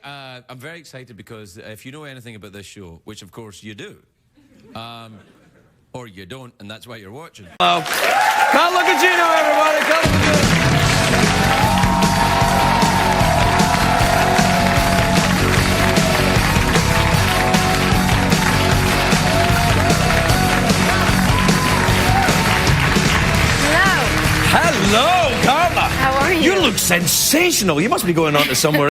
I'm very excited because if you know anything about this show, which of course you do, or you don't, and that's why you're watching. Hello. Carla Gugino, everybody. Carla Gugino. Hello, Carla. How are you? You look sensational. You must be going on to somewhere.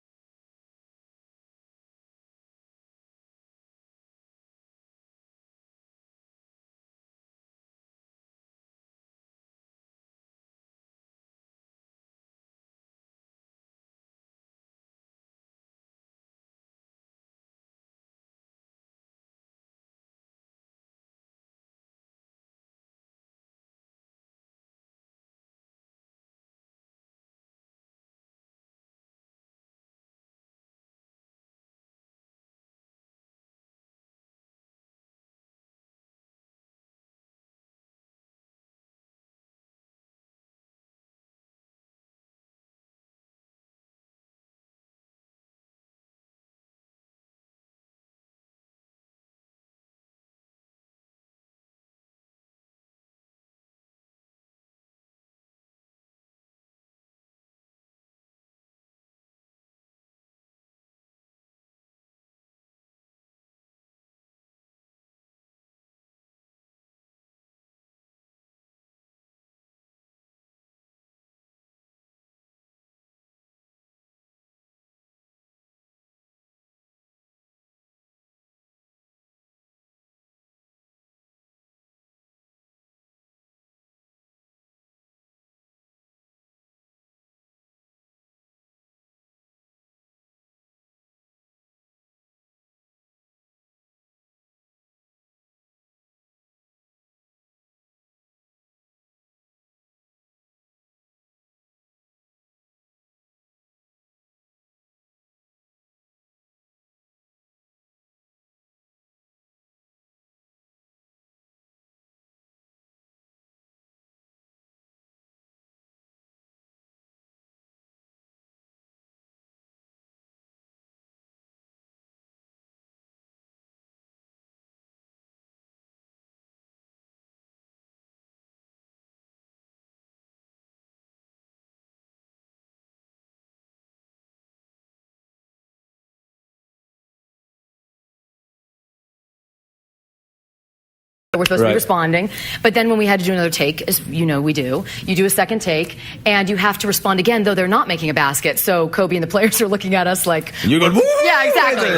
We're supposed to be responding, but then when we had to do another take, as you know we do, you do a second take, and you have to respond again, though they're not making a basket, so Kobe and the players are looking at us like... You're going, woo! Yeah, exactly.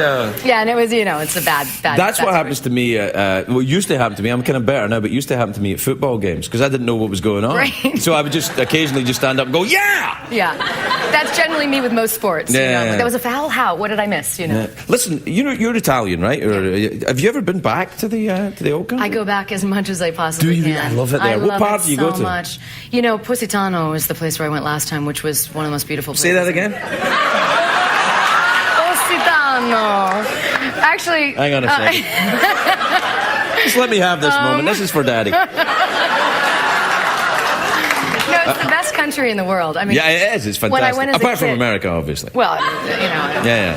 Yeah, and it was, it's a bad That's bad what happens to me, well, used to happen to me, I'm kind of better now, but used to happen to me at football games, because I didn't know what was going on. Right. So I would just occasionally just stand up and go, yeah! Yeah, that's generally me with most sports. Yeah. That was a foul, how? What did I miss, Yeah. Listen, you're Italian, right? Or, have you ever been back to the old country? I go back as much as I possibly can. can. I love it there. What part do you go to? So much. Positano is the place where I went last time, which was one of the most beautiful places. Say that again? Positano. Actually... Hang on a second. Just let me have this moment. This is for Daddy. No, it's the best country in the world. I mean, yeah, it is. It's fantastic. When I went as Apart a from kid, America, obviously. Well, Yeah.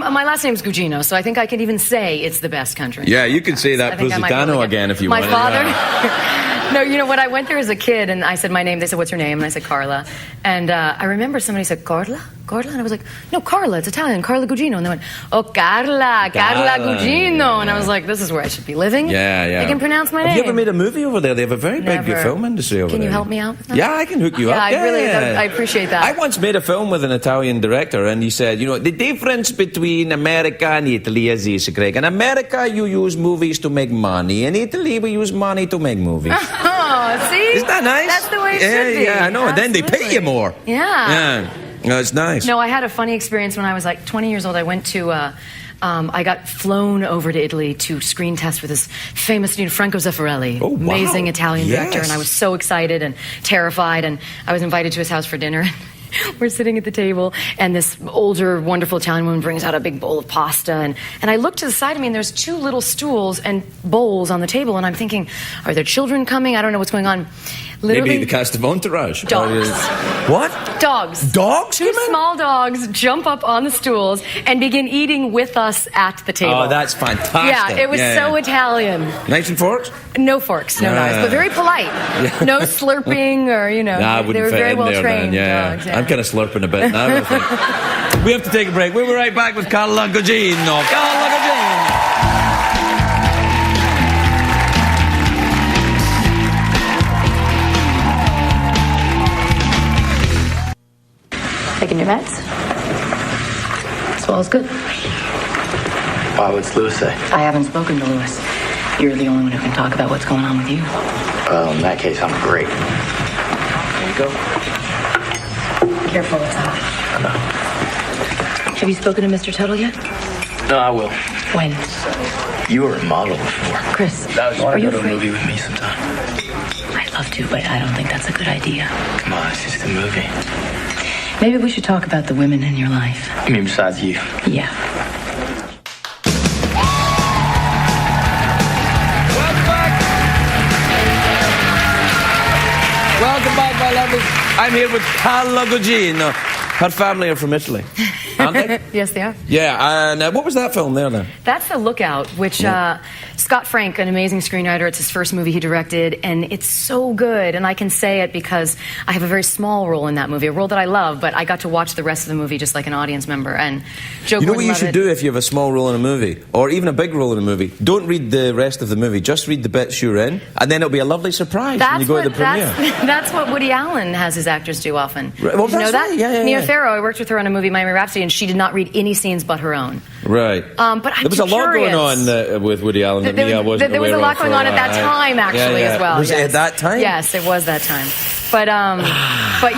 my last name's Gugino, so I think I can even say it's the best country. Yeah, you can say that Positano again if you want. My father... No, when I went there as a kid and I said my name, they said, what's your name? And I said, Carla. And I remember somebody said, Carla? And I was like, no, Carla, it's Italian, Carla Gugino. And they went, oh, Carla Gugino. And I was like, this is where I should be living. Yeah. They can pronounce my name. Have you ever made a movie over there? They have a very big film industry over there. Can you help me out with that? Yeah, I can hook you up. I appreciate that. I once made a film with an Italian director, and he said, the difference between America and Italy is this, Craig. In America, you use movies to make money. In Italy, we use money to make movies. Oh, see? Isn't that nice? That's the way it should be. Yeah, I know. And then they pay you more. Yeah. No, it's nice. No, I had a funny experience when I was like 20 years old. I went to... I got flown over to Italy to screen test with this famous Franco Zeffirelli, amazing Italian director, and I was so excited and terrified, and I was invited to his house for dinner. We're sitting at the table, and this older, wonderful Italian woman brings out a big bowl of pasta, and I look to the side of me, and there's two little stools and bowls on the table, and I'm thinking, are there children coming? I don't know what's going on. Literally, Maybe the cast of Entourage. dogs. What? Dogs. Dogs? Two small dogs jump up on the stools and begin eating with us at the table. Oh, that's fantastic. Yeah, it was so Italian. Knives and forks? No forks, no knives, but very polite. No slurping or, Nah, I wouldn't they were fit very in well there, trained man. dogs. I'm kind of slurping a bit now, I think. We have to take a break. We'll be right back with Carla Gugino. Carla Gugino. Taking your meds? Swallow's good. Why, what's Lewis say? I haven't spoken to Lewis. You're the only one who can talk about what's going on with you. Well, in that case, I'm great. There you go. Careful, it's hot. I know. Have you spoken to Mr. Tuttle yet? No, I will. When? You were a model before. Chris, Are you afraid? go to a movie with me sometime? I'd love to, but I don't think that's a good idea. Come on, it's just a movie. Maybe we should talk about the women in your life. I mean, besides you. Yeah. Welcome back, my lovelies. I'm here with Carla Gugino. Her family are from Italy, aren't they? Yes, they are. Yeah, and what was that film there then? That's The Lookout, which Scott Frank, an amazing screenwriter, it's his first movie he directed, and it's so good. And I can say it because I have a very small role in that movie, a role that I love, but I got to watch the rest of the movie just like an audience member. And Joe You know Gordon what you should Levitt- do if you have a small role in a movie, or even a big role in a movie? Don't read the rest of the movie, just read the bits you're in, and then it'll be a lovely surprise when you go to the premiere. That's what Woody Allen has his actors do often. Right, well, Did you know that's that? right. Yeah, Mia yeah. Farrow, I worked with her on a movie, Miami Rhapsody, and she did not read any scenes but her own. Right. But I'm there was a lot curious. going on with Woody Allen that Mia wasn't There was a aware lot of going for on at that a while. time, actually, as well. Was it at that time? Yes, it was that time. But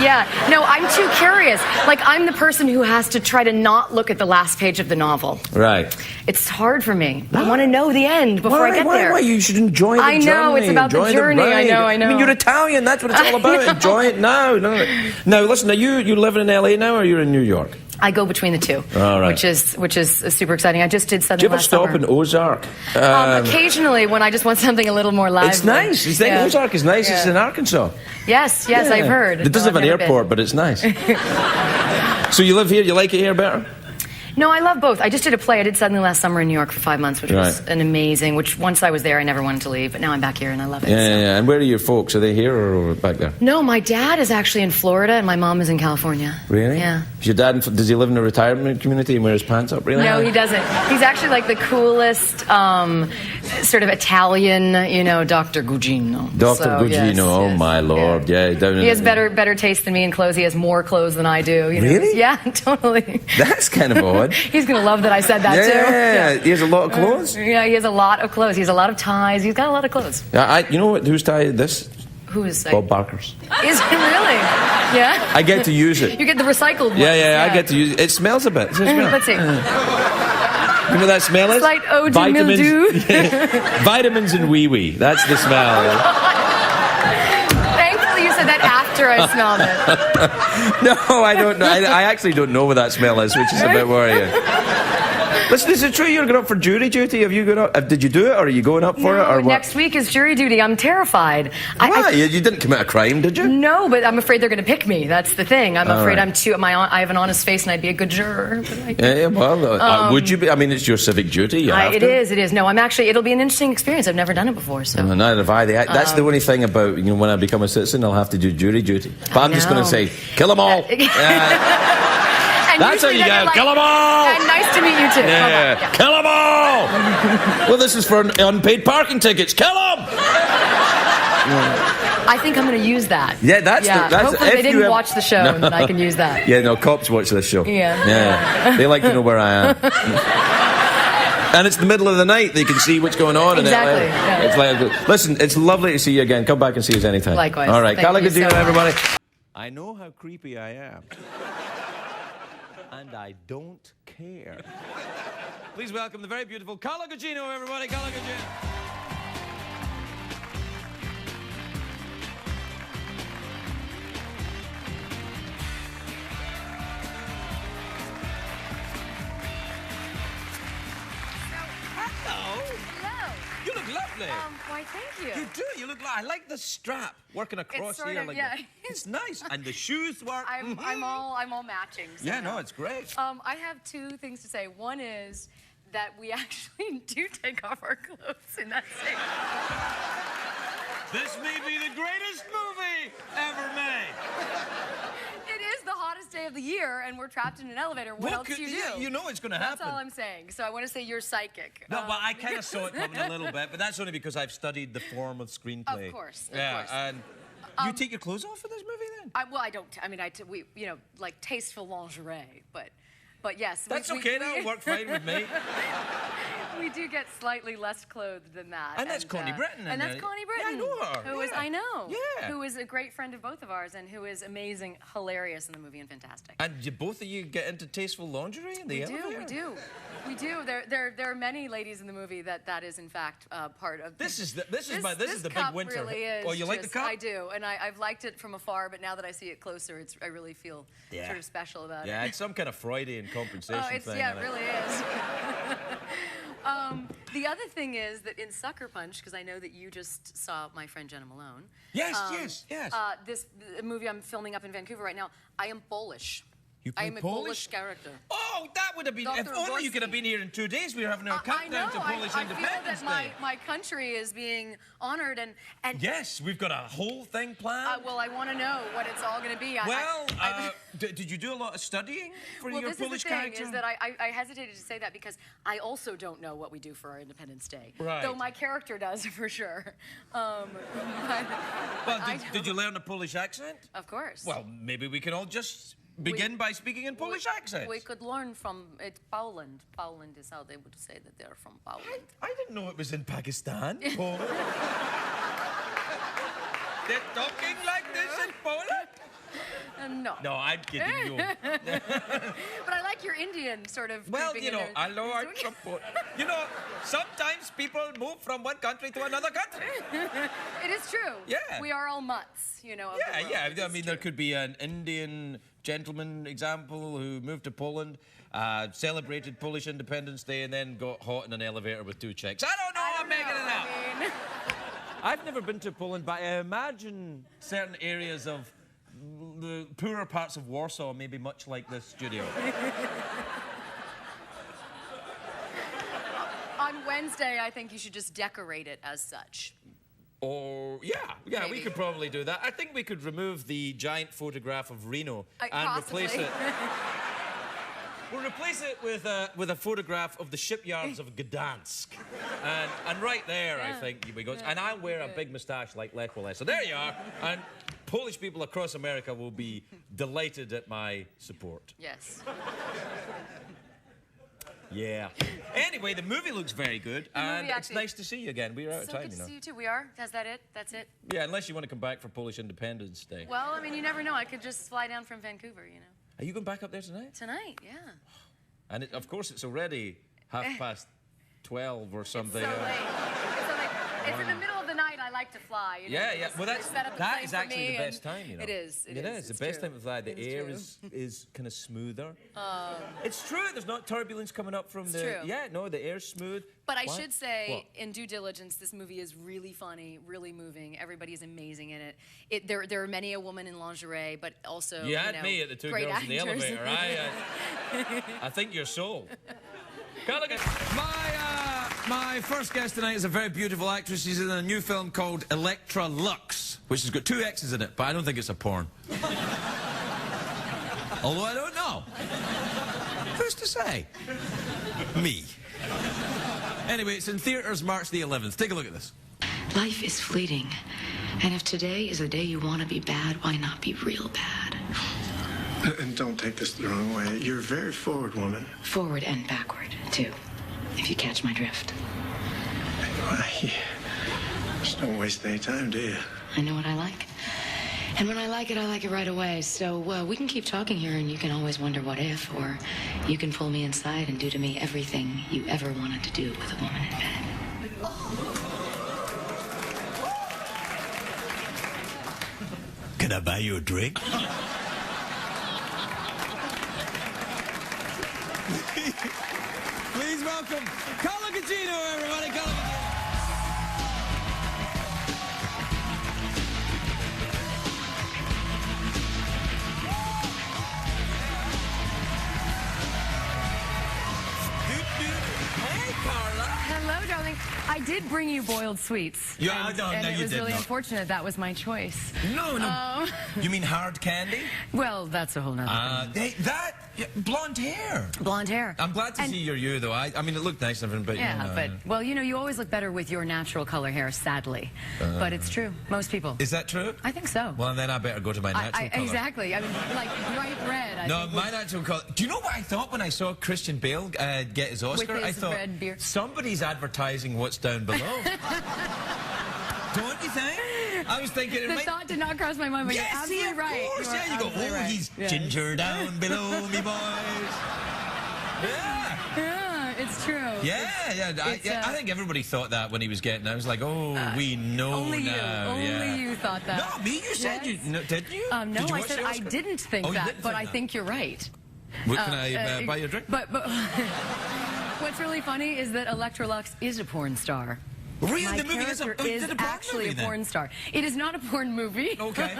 yeah, no, I'm too curious. Like, I'm the person who has to try to not look at the last page of the novel. Right. It's hard for me. I want to know the end before I get there. Why? You should enjoy the I journey. know, it's about the enjoy journey. ride. I know. I mean, you're Italian. That's what it's all about. Enjoy it now. No. Now, listen, are you living in LA now, or you're in New York? I go between the two, All right. which is super exciting. I just did Do something you ever last stop summer. in Ozark? Occasionally, when I just want something a little more lively. It's nice. You think Yeah. Ozark is nice? Yeah. It's in Arkansas. Yes, Yeah. I've heard. It doesn't No, have an I've never airport, but it's nice. So you live here? You like it here better? No, I love both. I just did a play. I did Suddenly last summer in New York for 5 months, which was Right. an amazing, which once I was there, I never wanted to leave, but now I'm back here and I love it. Yeah, so. yeah. And where are your folks? Are they here or back there? No, my dad is actually in Florida and my mom is in California. Really? Yeah. Is your dad, does he live in a retirement community and wear his pants up? Really? No, he doesn't. He's actually like the coolest sort of Italian, Dr. Gugino. Dr. So, Gugino, yes, oh yes, my Lord. Yeah, down He has better taste than me in clothes. He has more clothes than I do. Really? Yeah, totally. That's kind of odd. He's going to love that I said that too. Yeah, he has a lot of clothes. Yeah, he has a lot of clothes. He has a lot of ties. He's got a lot of clothes. You know what? Whose tie is this? Who is Bob Barker's. Is it really? Yeah? I get to use it. You get the recycled one. Yeah, I get to use it. It smells a bit. Does it smell? Let's see. You know what that smell is? Slight eau de mildew. Vitamins and wee-wee. That's the smell. Thankfully you said that after I smelled it. No, I don't know. I actually don't know what that smell is, which is a bit worrying. Listen, is it true you're going up for jury duty? Have you gone up? Did you do it, or are you going up for it, or what? Next week is jury duty. I'm terrified. Why? You didn't commit a crime, did you? No, but I'm afraid they're going to pick me. That's the thing. I'm afraid right. I have an honest face and I'd be a good juror. But Yeah, well, would you be? I mean, it's your civic duty. You have it to. is. No, it'll be an interesting experience. I've never done it before, so. Well, neither have I. That's the only thing about, when I become a citizen, I'll have to do jury duty. But I'm just going to say, kill them all. And That's how usually you then go. you're Kill them all. And nice to meet you too. Yeah. Bye-bye. Kill them all. Well, this is for unpaid parking tickets. Kill them. I think I'm going to use that. Yeah, that's Hopefully if they didn't you ever- watch the show and then I can use that. Yeah, no, cops watch this show. Yeah. They like to know where I am. And it's the middle of the night. They can see what's going on. Exactly, In yeah. It's like, listen, it's lovely to see you again. Come back and see us anytime. Likewise. All right. Thank Carla you so Gugino, much. everybody. I know how creepy I am. And I don't care. Please welcome the very beautiful Carla Gugino, everybody. Carla Gugino. Hello. You look lovely. lovely. Why, thank you. You do. You look like... I like the strap working across sort here. of, Like yeah. that. It's nice. And the shoes work. I'm all matching. So yeah, no, it's great. I have two things to say. One is that we actually do take off our clothes in that scene. This may be the greatest movie ever made. It is the hottest day of the year, and we're trapped in an elevator. What else do you do? You know it's going to happen. That's all I'm saying. So I want to say you're psychic. No, but I kind of saw it coming a little bit, but that's only because I've studied the form of screenplay. Of course. And you take your clothes off for this movie then? Well, I don't. I mean, we, you know, like tasteful lingerie, but yes. That's okay. That'll work fine with me. We do get slightly less clothed than that. And that's Connie Britton. And that's Connie Britton. Yeah, I know her. Who is, I know. Yeah. Who is a great friend of both of ours and who is amazing, hilarious in the movie and fantastic. And both of you get into tasteful lingerie in the elevator? We do. There are many ladies in the movie that is in fact part of. This is the big cup winter. Really is. Oh, you like the cup? I do, and I've liked it from afar, but now that I see it closer, I really feel sort of special about it. Yeah, it's some kind of Freudian compensation thing. Yeah, it really is. The other thing is that in Sucker Punch, because I know that you just saw my friend Jenna Malone. Yes. This movie I'm filming up in Vancouver right now, I am Polish. You play I am a Polish character. Oh, that would have been... Dr. If only you could have been here in 2 days. We were having our countdown to Polish Independence Day. I feel Day. that my country is being honoured and... Yes, we've got a whole thing planned. Well, I want to know what it's all going to be. Did you do a lot of studying for your Polish character? Well, this is the thing, is that I hesitated to say that because I also don't know what we do for our Independence Day. Right. Though my character does, for sure. Did you learn the Polish accent? Of course. Well, maybe we can all just... begin by speaking in Polish accents. We could learn from it. Poland. Poland is how they would say that they're from Poland. I didn't know it was in Pakistan. Poland. They're talking like this in Poland? No. No, I'm kidding you. But I like your Indian sort of. Well, you know, hello, I'm from Poland. You know, sometimes people move from one country to another country. It is true. Yeah. We are all mutts, you know. I mean, there could be an Indian gentleman example who moved to Poland, celebrated Polish Independence Day, and then got hot in an elevator with 2 chicks. I don't know. I'm making it up. I mean... I've never been to Poland, but I imagine certain areas of the poorer parts of Warsaw may be much like this studio. On Wednesday, I think you should just decorate it as such. Or, yeah, we could probably do that. I think we could remove the giant photograph of Reno and replace it. We'll replace it with a photograph of the shipyards of Gdansk. And right there, I think, we go. And I'll wear a big moustache like Lech Walesa. So there you are. And Polish people across America will be delighted at my support. Yes. Yeah. Anyway, the movie looks very good, and it's nice to see you again. We're out of time, good to see you too. We are. Is that it? That's it. Yeah, unless you want to come back for Polish Independence Day. Well, I mean, you never know. I could just fly down from Vancouver, you know. Are you going back up there tonight? Tonight, yeah. And of course, it's already 12:30 or something. It's so late. It's in the middle of the night. I like to fly. You know, Yeah. Well, that is actually the best time, you know. It is. It is the best time to fly. The air is kind of smoother. It's true. There's not turbulence coming up from the. True. Yeah. No, the air's smooth. But I should say, in due diligence, this movie is really funny, really moving. Everybody is amazing in it. There are many a woman in lingerie, but also you had me at the 2 girls actors. in the elevator. I think you're sold. Carla My first guest tonight is a very beautiful actress. She's in a new film called Electra Lux, which has got 2 X's in it, but I don't think it's a porn. Although I don't know. Who's to say? Me. Anyway, it's in theaters March the 11th. Take a look at this. Life is fleeting. And if today is the day you want to be bad, why not be real bad? And don't take this the wrong way. You're a very forward woman. Forward and backward, too, if you catch my drift. Why, just don't waste any time, do you? I know what I like. And when I like it right away. So we can keep talking here, and you can always wonder what if, or you can pull me inside and do to me everything you ever wanted to do with a woman in bed. Can I buy you a drink? Please welcome Carla Gugino, everybody. Carla Gugino. Carla. Hello, darling. I did bring you boiled sweets. Yeah, and, no, and no, it you was did really not. unfortunate that was my choice. No. You mean hard candy? Well, that's a whole nother thing. Blonde hair. Blonde hair. I'm glad to see you're you, though. I mean, it looked nice and everything, but Yeah, you know, but, well, you know, you always look better with your natural color hair, sadly. But it's true. Most people. Is that true? I think so. Well, then I better go to my natural color. Exactly. I mean, like bright red. No, my natural color. Do you know what I thought when I saw Christian Bale get his Oscar? With his I thought red beard. somebody's advertising what's down below. Don't you think? I was thinking it The might... thought did not cross my mind, but you're absolutely right. Of course, You are yeah, you go, absolutely oh, right. he's Yeah. ginger down below me, boys. Yeah. Yeah, it's true. I think everybody thought that when he was getting. I was like, oh, we know Only now. you. Only you thought that. No, me. You said Yes. you. No, did you? No, Did you I watch said the I Oscar? didn't think Oh, you that, didn't but think I that. think you're right. What, can I buy you a drink? But what's really funny is that Electrolux is a porn star. Really? My The movie is character is a porn actually movie, a porn star. It is not a porn movie. Okay.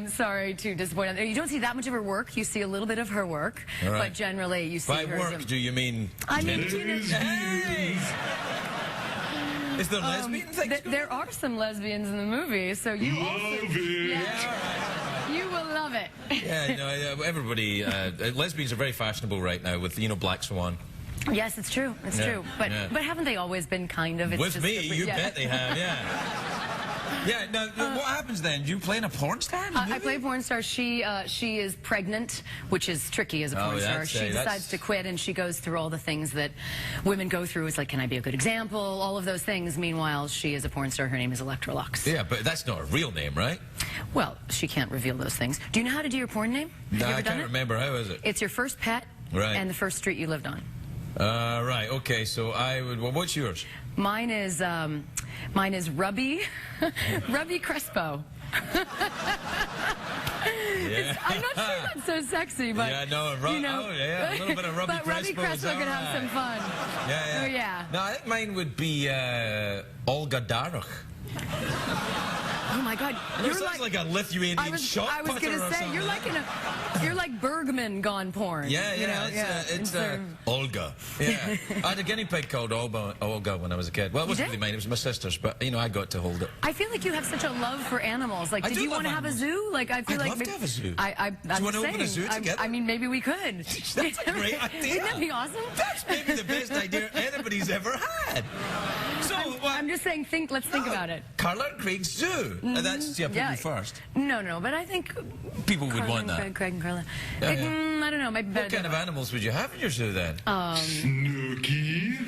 Sorry to disappoint. You don't see that much of her work. You see a little bit of her work, All right. but generally you see By her. work, do you mean? I mean, you know, Hey! Is there lesbian things? there are some lesbians in the movie, so you also. Yeah. You will love it. Yeah, no, everybody. Lesbians are very fashionable right now with Black Swan. Yes, it's true. It's Yeah, true. But yeah. but haven't they always been kind of? It's With just me, different- you yeah. bet they have. Yeah. Yeah. Now, what happens then? Do you play in a porn star? In the I movie? play a porn star. She is pregnant, which is tricky as a porn star. that's, She that's- decides to quit, and she goes through all the things that women go through. It's like, can I be a good example? All of those things. Meanwhile, she is a porn star. Her name is Electrolux. Yeah, but that's not a real name, right? Well, she can't reveal those things. Do you know how to do your porn name? Have No, you ever I done can't it? remember. How is it? It's your first pet Right. and the first street you lived on. Right. Okay. So I would. Well, what's yours? Mine is Rubby, Rubby Crespo. Yeah. I'm not sure that's so sexy, but Yeah, no, you know, oh, yeah, a little bit of Rubby but Rubby Crespo is Crespo all can have right. some fun. Yeah. Oh yeah. No, I think mine would be Olga Darach. Oh my God, It you're sounds like a Lithuanian I was shot gonna putter or say something. you're like Bergman gone porn. Yeah, you know? It's Olga. Yeah. I had a guinea pig called Olga when I was a kid. Well, it wasn't did? really mine, it was my sister's, but, I got to hold it. I feel like you have such a love for animals. Like, I did do you love want to have a animals. zoo? Like, I feel I'd like love to have a zoo. I'm Do you want to open a saying, zoo together? I mean, maybe we could. That's a great idea. Wouldn't that be awesome? That's maybe the best idea anybody's ever had. So, I'm just saying, let's think about it. Carla and Craig's zoo. That's you first. No, but I think People would Carla want and that. Craig and Carla. Yeah, Like, yeah. I don't know. Maybe What better kind than of animals would you have in your zoo then? Snooky.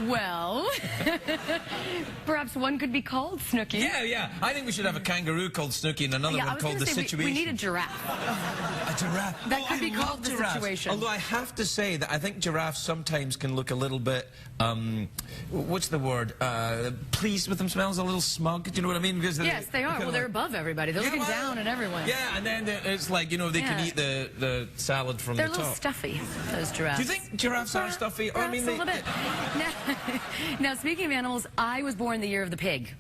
Well, perhaps one could be called Snooky. Yeah. I think we should have a kangaroo called Snooky and another Yeah, I one was called gonna the say Situation. we need a giraffe. A giraffe. That could I be love called the giraffes. Situation. Although I have to say that I think giraffes sometimes can look a little bit, what's the word? Pleased with themselves, a little smug. Do you know what I mean? Because Yes, they are. Well, they're above everybody. They're looking well, down at everyone. Yeah, and then it's like, they can Yeah. eat the salad from They're a the little top. stuffy, those giraffes. Do you think giraffes are stuffy? Or, Perhaps a little bit. Now, speaking of animals, I was born the year of the pig.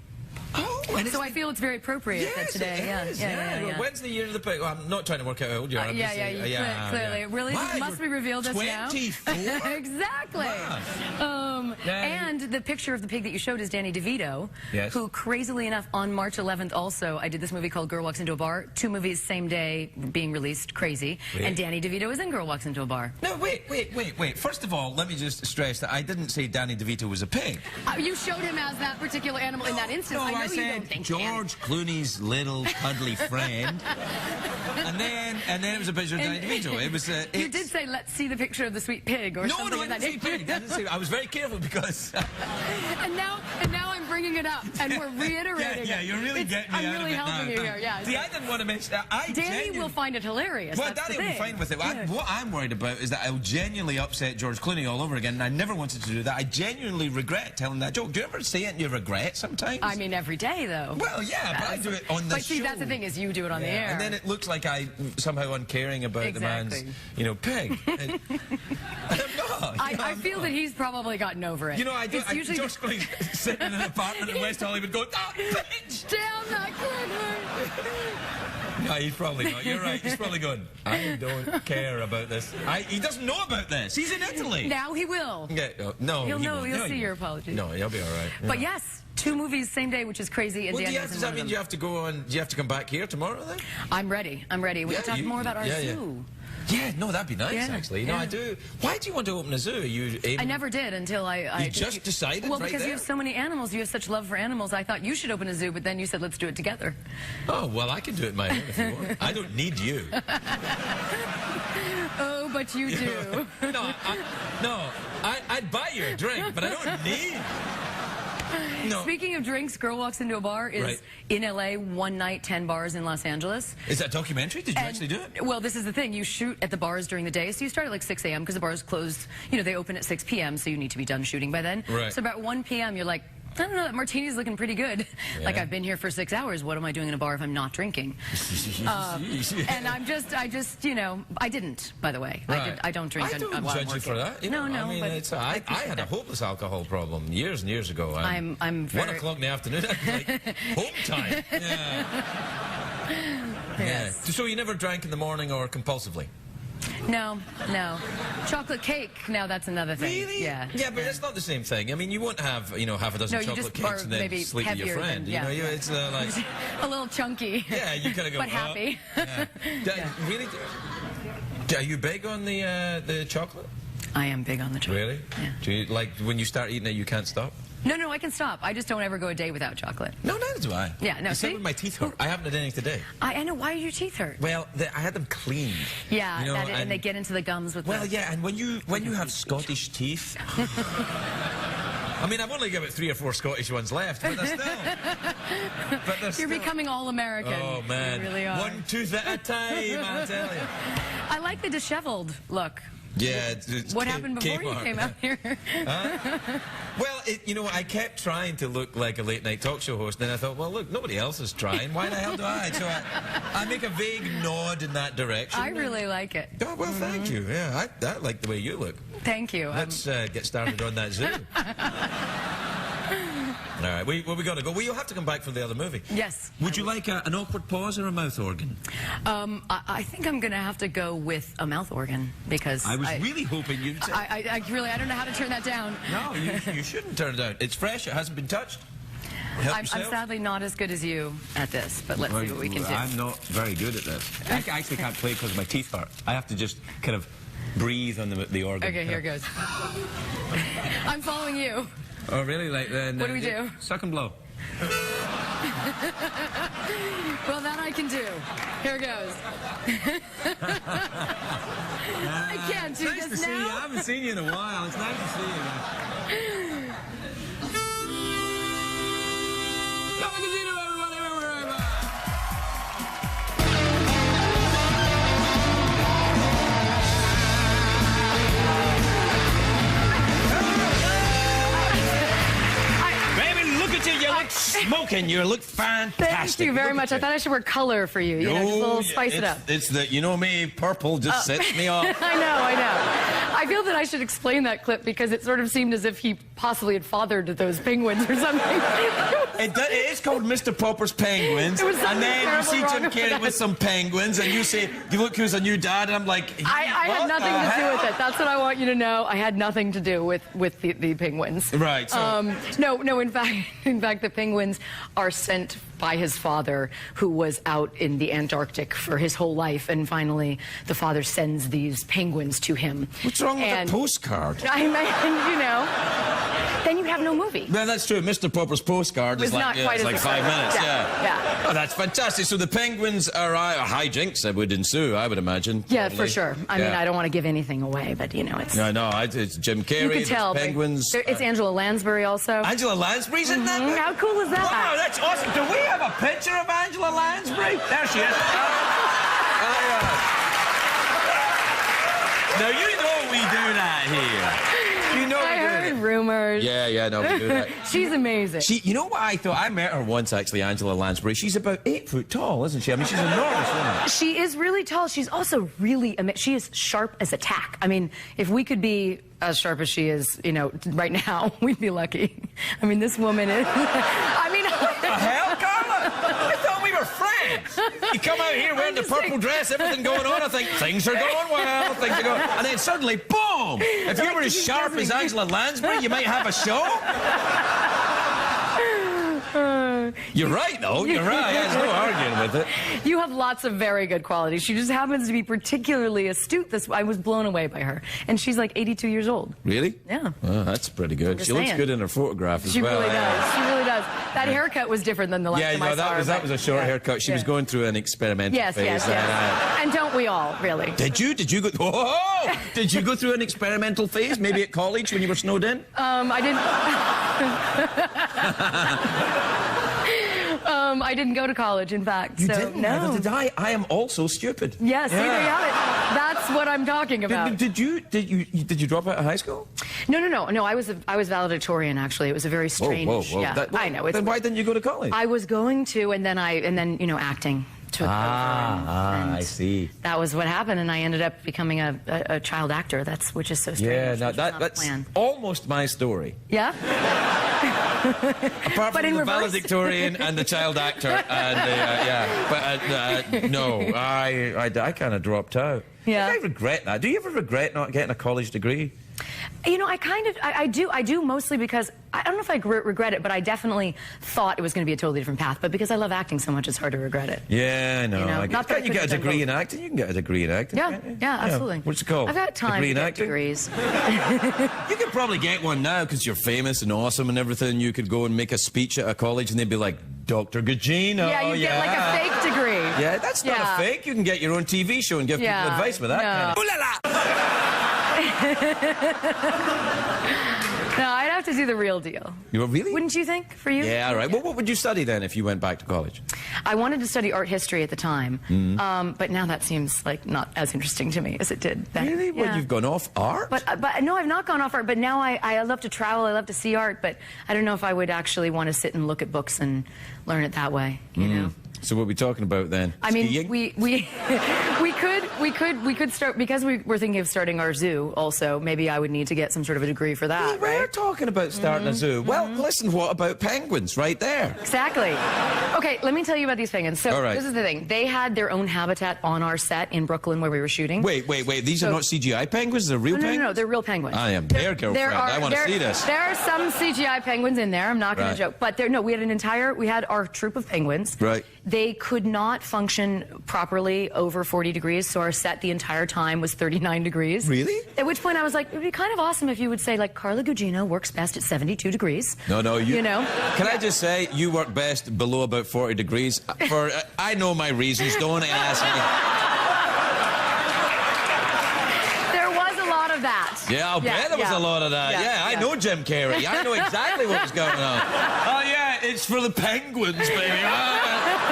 Oh, and So I feel it's very appropriate that Yes, today. it is, Yeah. When's the year of the pig? Well, I'm not trying to work out how old you are. I'm just saying- Clearly. It really Wow, must be revealed just now. 24? Exactly. And the picture of the pig that you showed is Danny DeVito, Yes. who, crazily enough, on March 11th also, I did this movie called Girl Walks Into a Bar. 2 movies, same day, being released, crazy. Wait. And Danny DeVito is in Girl Walks Into a Bar. No, wait. First of all, let me just stress that I didn't say Danny DeVito was a pig. You showed him as that particular animal in that instance. No, I know I you said don't think George Clooney's little cuddly friend. and then it was a picture of Danny DeVito. It was. You did say, let's see the picture of the sweet pig or something. I in that didn't say pig. I was very careful because. and now I'm bringing it up, and we're reiterating yeah, it. you're really getting me I'm out really of it helping now. you here. Yeah. See, I didn't want to mention that. Danny will find it hilarious. Well, That's Danny the will be thing. fine with it. Yeah. What I'm worried about is that I'll genuinely upset George Clooney all over again, and I never wanted to do that. I genuinely regret telling that joke. Do you ever say it and you regret sometimes? I mean, every day, though. Well, yeah, but I do it on the show. But see, that's the thing, is you do it on the air. And then it looks like I somehow uncaring about the man's, pig. And I'm not. I feel that he's probably gotten over it. It's usually George Clooney's sitting in an apartment in West Hollywood going, "Ah, bitch!" Damn that Craig! No, he's probably not. You're right. He's probably going, I don't care about this. He doesn't know about this. He's in Italy. Now he will. Yeah, no, He'll know. won't. He'll No, see he your won't. apology. No, he'll be all right. But yes, 2 movies same day, which is crazy. And Well, Daniel's does in that one of mean them. you have to go on? Do you have to come back here tomorrow then? I'm ready. I'm ready. We can talk more about our zoo. Yeah, no, that'd be nice, Yeah, actually. No, yeah. I do. Why do you want to open a zoo? I never did until I just decided Well, right because there? you have so many animals. You have such love for animals. I thought you should open a zoo, but then you said, let's do it together. Oh, well, I can do it my own if you want. I don't need you. Oh, but you do. I'd buy you a drink, but I don't need. No. Speaking of drinks, Girl Walks Into a Bar is Right. in LA, 1 night, 10 bars in Los Angeles. Is that a documentary? Did you actually do it? Well, this is the thing. You shoot at the bars during the day, so you start at like 6 a.m. because the bars close, you know, they open at 6 p.m., so you need to be done shooting by then. Right. So about 1 p.m., you're like, I don't know, that martini's looking pretty good. Yeah. Like, I've been here for 6 hours. What am I doing in a bar if I'm not drinking? And I just, you know, I didn't, by the way. Right. I don't drink I don't while I'm judge you for working. that. You No, know, I mean, but I appreciate had a that. hopeless alcohol problem years and years ago. I'm 1 very... o'clock in the afternoon, like, home time. Yeah. Yes. So you never drank in the morning or compulsively? No. Chocolate cake, now that's another thing. Really? Yeah. Yeah, but it's not the same thing. I mean, you won't have, you know, half a dozen No, you chocolate just are cakes and then maybe sleep with your heavier friend. than- You know, yeah. it's like... A little chunky. Yeah, you kind of go, But happy. Yeah. Really? Are you big on the chocolate? I am big on the chocolate. Really? Yeah. Do you, like, when you start eating it, you can't stop? No, I can stop. I just don't ever go a day without chocolate. No, neither do I. Yeah, no, Except see? when my teeth hurt. I haven't had anything today. I know. Why do your teeth hurt? Well, I had them cleaned. Yeah, you know, and they get into the gums with Well, the... yeah, and when you have Scottish teeth... I mean, I've only got about 3 or 4 Scottish ones left, but they're still... You're becoming all-American. Oh, man. You really are. 1 tooth at a time, I tell you. I like the disheveled look. Yeah, it's What happened before you Kmart. came out here? Well, you know, I kept trying to look like a late-night talk show host, and then I thought, well, look, nobody else is trying. Why the hell do I? So I make a vague nod in that direction. I really like it. Oh, well, thank you. Yeah, I like the way you look. Thank you. Let's get started on that zoo. All right, we got to go. Well, you'll have to come back for the other movie. Yes. Would you like an awkward pause or a mouth organ? I think I'm going to have to go with a mouth organ because I was really hoping you'd say... I don't know how to turn that down. No, you shouldn't turn it down. It's fresh. It hasn't been touched. I'm sadly not as good as you at this, but let's see what we can do. I'm not very good at this. I actually can't play because my teeth hurt. I have to just kind of breathe on the organ. Okay, here goes. I'm following you. Oh, really? Like then? What do we do? Suck and blow. Well, that I can do. Here goes. I can't do Nice to this see you. now. I haven't seen you in a while. It's nice to see you. Carla Gugino, everybody, we're right back. Baby, look at you. You look smoking. You look fantastic. Thank you very much. I thought I should wear color for you. You know, just a little spice it up. It's the, you know me, purple just sets me off. I know. I feel that I should explain that clip because it sort of seemed as if he possibly had fathered those penguins or something. It is called Mr. Popper's Penguins. It was And then you see terribly Jim wrong Carrey with with some penguins, and you say, you look who's a new dad, and I'm like, I had nothing to do with it. That's what I want you to know. I had nothing to do with the penguins. Right. So, No. In fact, the penguins are sent by his father, who was out in the Antarctic for his whole life, and finally, the father sends these penguins to him. what's wrong with a postcard? I mean, you know, then you have no movie. Well, that's true. Mr. Popper's postcard is It's like, not quite it's as like 5 exciting. minutes. Yeah. Oh, that's fantastic. So the penguins are hijinks that would ensue, I would imagine. Yeah, probably. for sure. I mean, I don't want to give anything away, but you know, it's. No, it's Jim Carrey. You can tell. There's penguins. It's Angela Lansbury also. Angela Lansbury's in that. Mhm. How cool is that? Wow, that's awesome. Do we have a picture of Angela Lansbury? There she is. Now, you know we do that here. You know I we do heard that. rumors. Yeah, no, we do that. She's amazing. You know what I thought? I met her once, actually, Angela Lansbury. She's about 8 foot tall, isn't she? I mean, she's an enormous woman. She is really tall. She's also really, she is sharp as a tack. I mean, if we could be as sharp as she is, you know, right now, we'd be lucky. I mean, this woman is, What the hell, Carla? I thought we were friends. You come out here wearing the purple dress, everything going on. I think things are going well. Things are going, and then suddenly, boom! If you were as sharp as Angela Lansbury, you might have a show. You're right, though. You're right. There's no arguing with it. You have lots of very good qualities. She just happens to be particularly astute. I was blown away by her. And she's like 82 years old. Really? Yeah. Oh, that's pretty good. She looks good in her photograph as well. She really does. She really does. That haircut was different than the last time I saw her. That was a short haircut. She was going through an experimental phase. Yes. And don't we all, really? Did you go... Oh! Did you go through an experimental phase? Maybe at college when you were snowed in? I didn't... I didn't go to college, in fact. You didn't? No. Neither did I. I am also stupid. Yes, there you have it. That's what I'm talking about. Did you drop out of high school? No. I was valedictorian, actually. It was a very strange. Whoa. Yeah, I know. Then why didn't you go to college? I was going to, and then acting took over. I see. That was what happened, and I ended up becoming a child actor. Which is so strange. Yeah, that's almost my story. Yeah. Apart from the valedictorian and the child actor, and no, I kind of dropped out. Yeah. I regret that. Do you ever regret not getting a college degree? You know, I do mostly because, I don't know if I regret it, but I definitely thought it was going to be a totally different path. But because I love acting so much, it's hard to regret it. Yeah, I know. You know? Can't you get a degree in acting? You can get a degree in acting. Yeah, absolutely. What's it called? I've got time to get degrees. You could probably get one now because you're famous and awesome and everything. You could go and make a speech at a college and they'd be like, Dr. Gugino. Yeah, you get like a fake degree. Yeah, that's not a fake. You can get your own TV show and give people advice with that kind of... Ooh la la! No, I'd have to do the real deal. You really? Wouldn't you think, for you? Yeah, all right. Well, what would you study then if you went back to college? I wanted to study art history at the time, but now that seems like not as interesting to me as it did then. Really? Yeah. Well, you've gone off art? But no, I've not gone off art, but now I love to travel, I love to see art, but I don't know if I would actually want to sit and look at books and learn it that way, you know? So what are we talking about then? I mean, skiing? we could start, because we're thinking of starting our zoo also. Maybe I would need to get some sort of a degree for that. We're talking about starting a zoo. Well, listen, what about penguins right there? Exactly. Okay, let me tell you about these penguins. So this is the thing. They had their own habitat on our set in Brooklyn where we were shooting. Wait. These are not CGI penguins? They're real penguins? No, they're real penguins. I am their girlfriend. I want to see this. There are some CGI penguins in there. I'm not going to joke. But we had our troop of penguins. Right. They could not function properly over 40 degrees, so our set the entire time was 39 degrees. Really? At which point I was like, it would be kind of awesome if you would say, like, Carla Gugino works best at 72 degrees. No, you know? Can I just say, you work best below about 40 degrees? I know my reasons, don't ask me. There was a lot of that. Yeah, I'll bet there was a lot of that. Yeah, I know Jim Carrey. I know exactly what was going on. Oh, yeah, it's for the penguins, baby.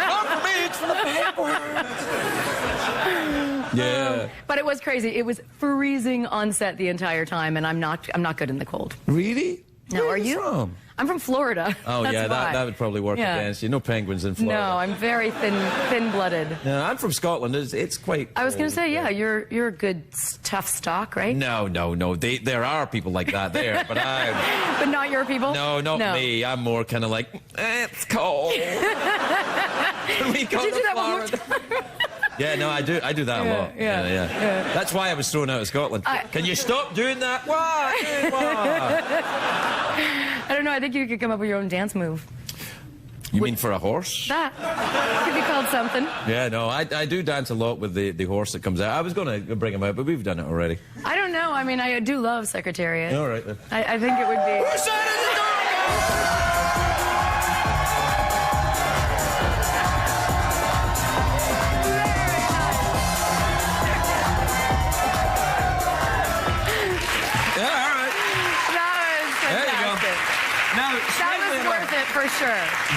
Not for me, it's for the penguins. Yeah. But it was crazy. It was freezing on set the entire time, and I'm not good in the cold. Really? No, Where are you? From? I'm from Florida. Oh, That's yeah, why. that would probably work against you. No penguins in Florida. No, I'm very thin-blooded. No, I'm from Scotland. It's quite... I was going to say, you're a good, tough stock, right? No. There are people like that there, but I... But not your people? No, not me. I'm more kind of like, it's cold. Can we go Did you do to that one more Florida? time? Yeah, no, I do that a lot. Yeah. That's why I was thrown out of Scotland. Can you stop doing that? Why? I don't know. I think you could come up with your own dance move. You mean for a horse? That could be called something. Yeah, no, I do dance a lot with the horse that comes out. I was going to bring him out, but we've done it already. I don't know. I mean, I do love Secretariat. All right, then. I think it would be... Whose side is the door? For sure.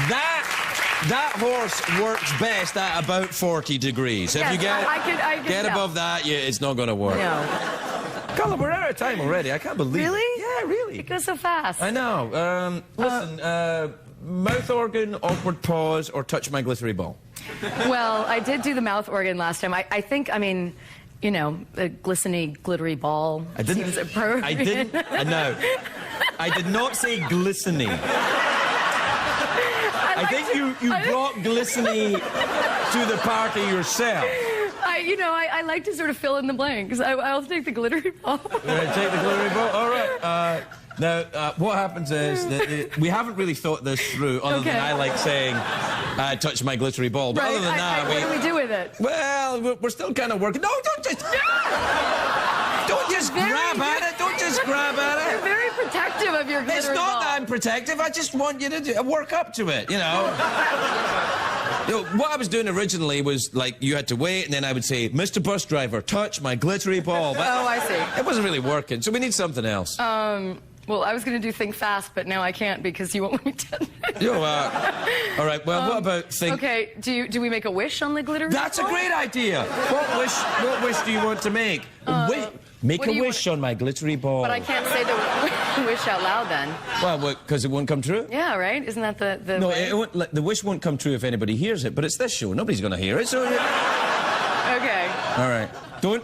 That horse works best at about 40 degrees. If you get above that, it's not going to work. No. Carla, we're out of time already. I can't believe it. Really? Yeah, really. It goes so fast. I know. Listen, mouth organ, awkward pause, or touch my glittery ball? Well, I did do the mouth organ last time. I think, I mean... You know, a glistening, glittery ball. I didn't know. I did not say glistening. I think you brought glistening to the party yourself? I like to sort of fill in the blanks. I'll take the glittery ball. Take the glittery ball? All right. Now, what happens is that we haven't really thought this through, other than I like saying, touch my glittery ball. But Right. other than that, what do we do with it? Well, we're still kind of working. No, don't just... Don't just grab at it. Don't just grab at You're it. very protective of your glittery It's ball. not that I'm protective. I just want you to work up to it, you know. What I was doing originally was, like, you had to wait, and then I would say, Mr. Bus Driver, touch my glittery ball. But Oh, I see. it wasn't really working, so we need something else. Well, I was going to do think fast, but now I can't because you won't let me do it. All right, well, what about think... Okay, do we make a wish on the glittery That's a ball? great idea. What wish do you want to make? Make what a do you wish on my glittery ball. But I can't say the wish out loud then. Well, because it won't come true? Yeah, right? Isn't that the No, way? it won't, the wish won't come true if anybody hears it, but it's this show. Nobody's going to hear it, so... Okay. All right.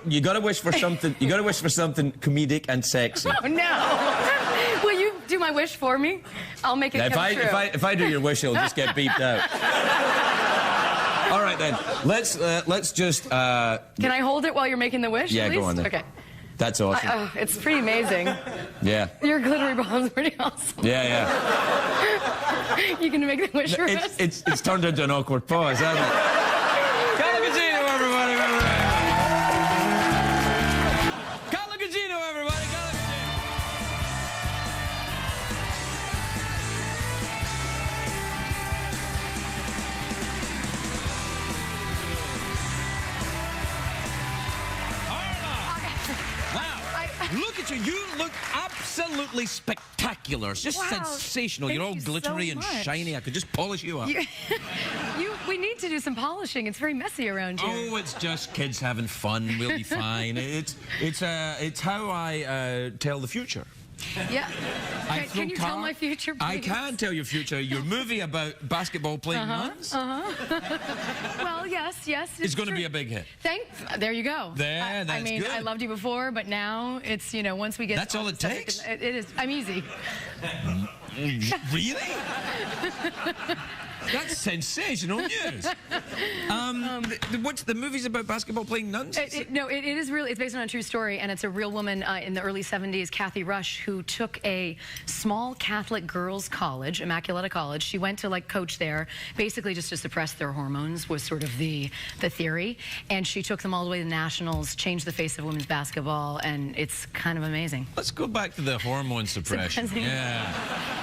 You got to wish for something. You got to wish for something comedic and sexy. Oh, no. Will you do my wish for me? I'll make it Now, come true. if I do your wish, it'll just get beeped out. All right then. Let's just. Can I hold it while you're making the wish? Yeah, at go least? on then. Okay. That's awesome. It's pretty amazing. Yeah. Your glittery ball is pretty awesome. Yeah. You can make the wish for us? It's turned into an awkward pause, hasn't it? Carla Gugino, everybody. Carla Gugino, everybody. Carla Gugino. Look at you. You look absolutely spectacular. It's just Wow. sensational. Thank You're all you so glittery and much. shiny. I could just polish you up. We need to do some polishing. It's very messy around here. Oh, it's just kids having fun. We'll be fine. It's how I tell the future. Yeah. Can you tell my future, please? I can tell your future. Your movie about basketball playing nuns. Well, yes. It's going to true. be a big hit. There you go. I That's mean, good. I loved you before, but now it's, once we get... That's all it stuff, takes? It is. I'm easy. Really? That's sensational news. What's the movie's about basketball playing nuns? No, it is really, it's based on a true story, and it's a real woman in the early 70s, Kathy Rush, who took a small Catholic girls' college, Immaculata College. She went to, coach there, basically just to suppress their hormones was sort of the theory, and she took them all the way to the nationals, changed the face of women's basketball, and it's kind of amazing. Let's go back to the hormone suppression. Suppressing. Yeah.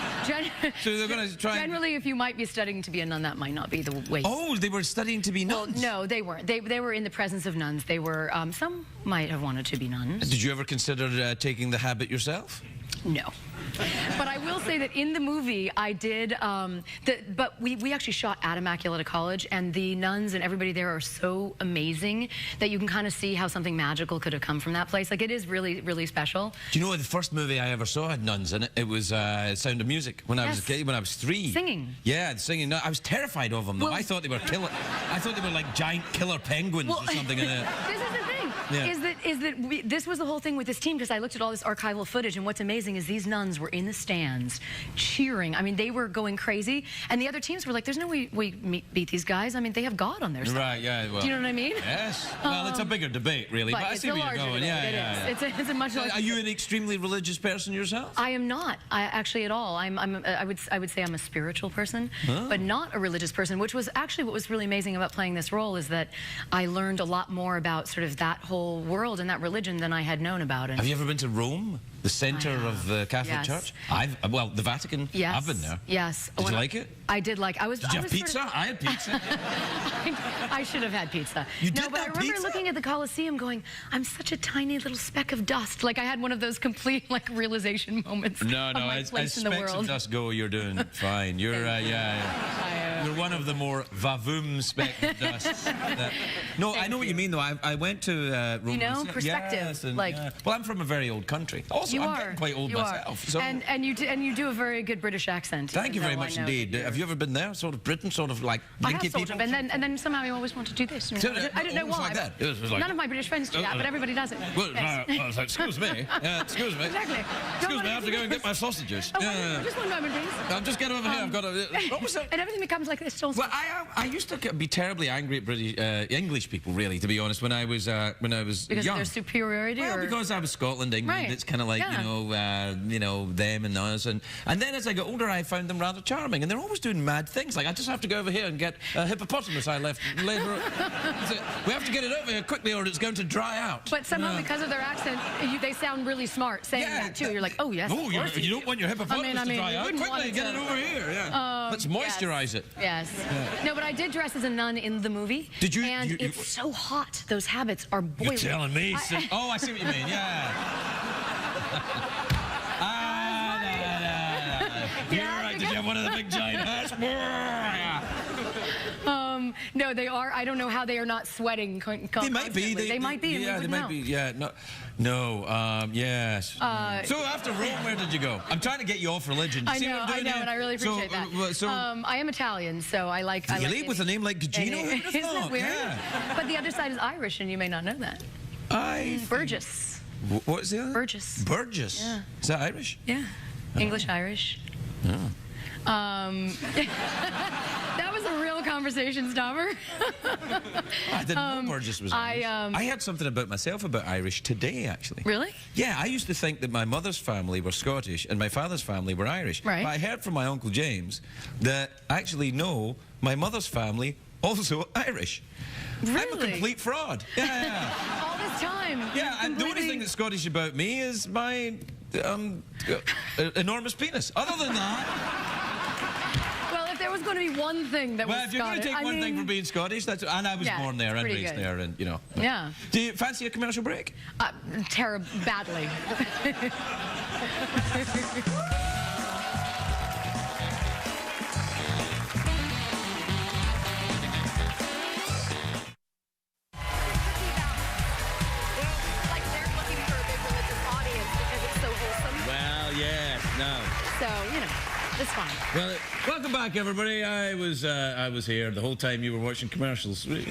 So they're going to try. Generally, if you might be studying to be a nun, that might not be the way. Oh, they were studying to be Well, nuns. no, they weren't. They were in the presence of nuns. They were. Some might have wanted to be nuns. Did you ever consider taking the habit yourself? No. But I will say that in the movie, I did, but we actually shot at Immaculata College, and the nuns and everybody there are so amazing that you can kind of see how something magical could have come from that place. Like, it is really, really special. Do you know the first movie I ever saw had nuns in it? It was Sound of Music when I was a kid, when I was 3. Singing. Yeah, singing. No, I was terrified of them, though. Well, I thought they were killer. I thought they were like giant killer penguins or something. This is the thing. Yeah. This was the whole thing with this team, because I looked at all this archival footage, and what's amazing is these nuns were in the stands cheering. I mean, they were going crazy, and the other teams were like, there's no way we beat these guys. I mean, they have God on their side. Right, yeah. Well, do you know what I mean? Yes. Well, it's a bigger debate, really, but I it's see a where you're larger going. debate. Yeah. It's a much larger. Are you an extremely religious person yourself? I am not. Actually at all. I would say I'm a spiritual person, but not a religious person. Which was actually what was really amazing about playing this role, is that I learned a lot more about sort of that whole world and that religion than I had known about it. Have you ever been to Rome, the center of the Catholic Church? Well, the Vatican. Yes. I've been there. Yes. Did you like it? I did like. Did you have pizza? I had pizza. I should have had pizza. You did No, but I have remember pizza? looking at the Colosseum going, I'm such a tiny little speck of dust. Like, I had one of those complete, realization moments of my place in the specks world. of dust go, you're doing fine. You're, you're one of the more vavoom specks of dust. No, I know what you mean, though. I went to Rome. You know, perspective. Yes, and, like, well, I'm from a very old country. Also, I'm getting quite old myself. So. And you do a very good British accent. Thank you very much indeed. Have you ever been there? Sort of Britain, sort of like blinky people? And then somehow you always want to do this. I don't know why. Like that. It was like, none of my British friends do that, but everybody does it. Well, excuse me. Excuse me. Exactly. Excuse me, I have to go and get my sausages. Just one moment, please. I'll just get over here. I've got a... What was that? And everything becomes like they stole. Well, I used to be terribly angry at British English people, really, to be honest, when I was young. Because of their superiority, well, or because I was Scotland, England. Right. It's kind of like you know them and us, and then as I got older, I found them rather charming, and they're always doing mad things. Like I just have to go over here and get a hippopotamus I left later. We have to get it over here quickly, or it's going to dry out. But somehow, because of their accent, they sound really smart saying that too. You're like, oh yes. Oh, you don't want your hippopotamus to dry out. Quickly, get it over here. Yeah. Let's moisturize it. Yes. Yeah. No, but I did dress as a nun in the movie. Did you? And it's so hot. Those habits are boiling. You're telling me. Oh, I see what you mean. Yeah. You're right. Did you have one of the big giant hats? No, they are. I don't know how they are not sweating. They might be. They might be. Yeah, they might be. Yeah. No. Yes. So after Rome, where did you go? I'm trying to get you off religion. I know, and I really appreciate that. I am Italian, so I like. Really, with a name like Gugino? Isn't that weird? Yeah. But the other side is Irish, and you may not know that. Burgess. What's the other? Burgess. Burgess. Yeah. Is that Irish? Yeah. English Irish. Oh. That was a real conversation stopper. I didn't know Burgess was Irish. I heard something about myself about Irish today, actually. Really? Yeah, I used to think that my mother's family were Scottish and my father's family were Irish. Right. But I heard from my Uncle James that actually, no, my mother's family also Irish. Really? I'm a complete fraud. Yeah. All this time. Yeah, and the only thing that's Scottish about me is my enormous penis. Other than that... Well, if there was going to be one thing that was Scottish... Well, if you're going to take one thing for being Scottish, that's... And I was born there and raised there, and, you know... Yeah. Do you fancy a commercial break? Terrible, badly. So, you know, it's fine. Well, welcome back, everybody. I was here the whole time you were watching commercials. It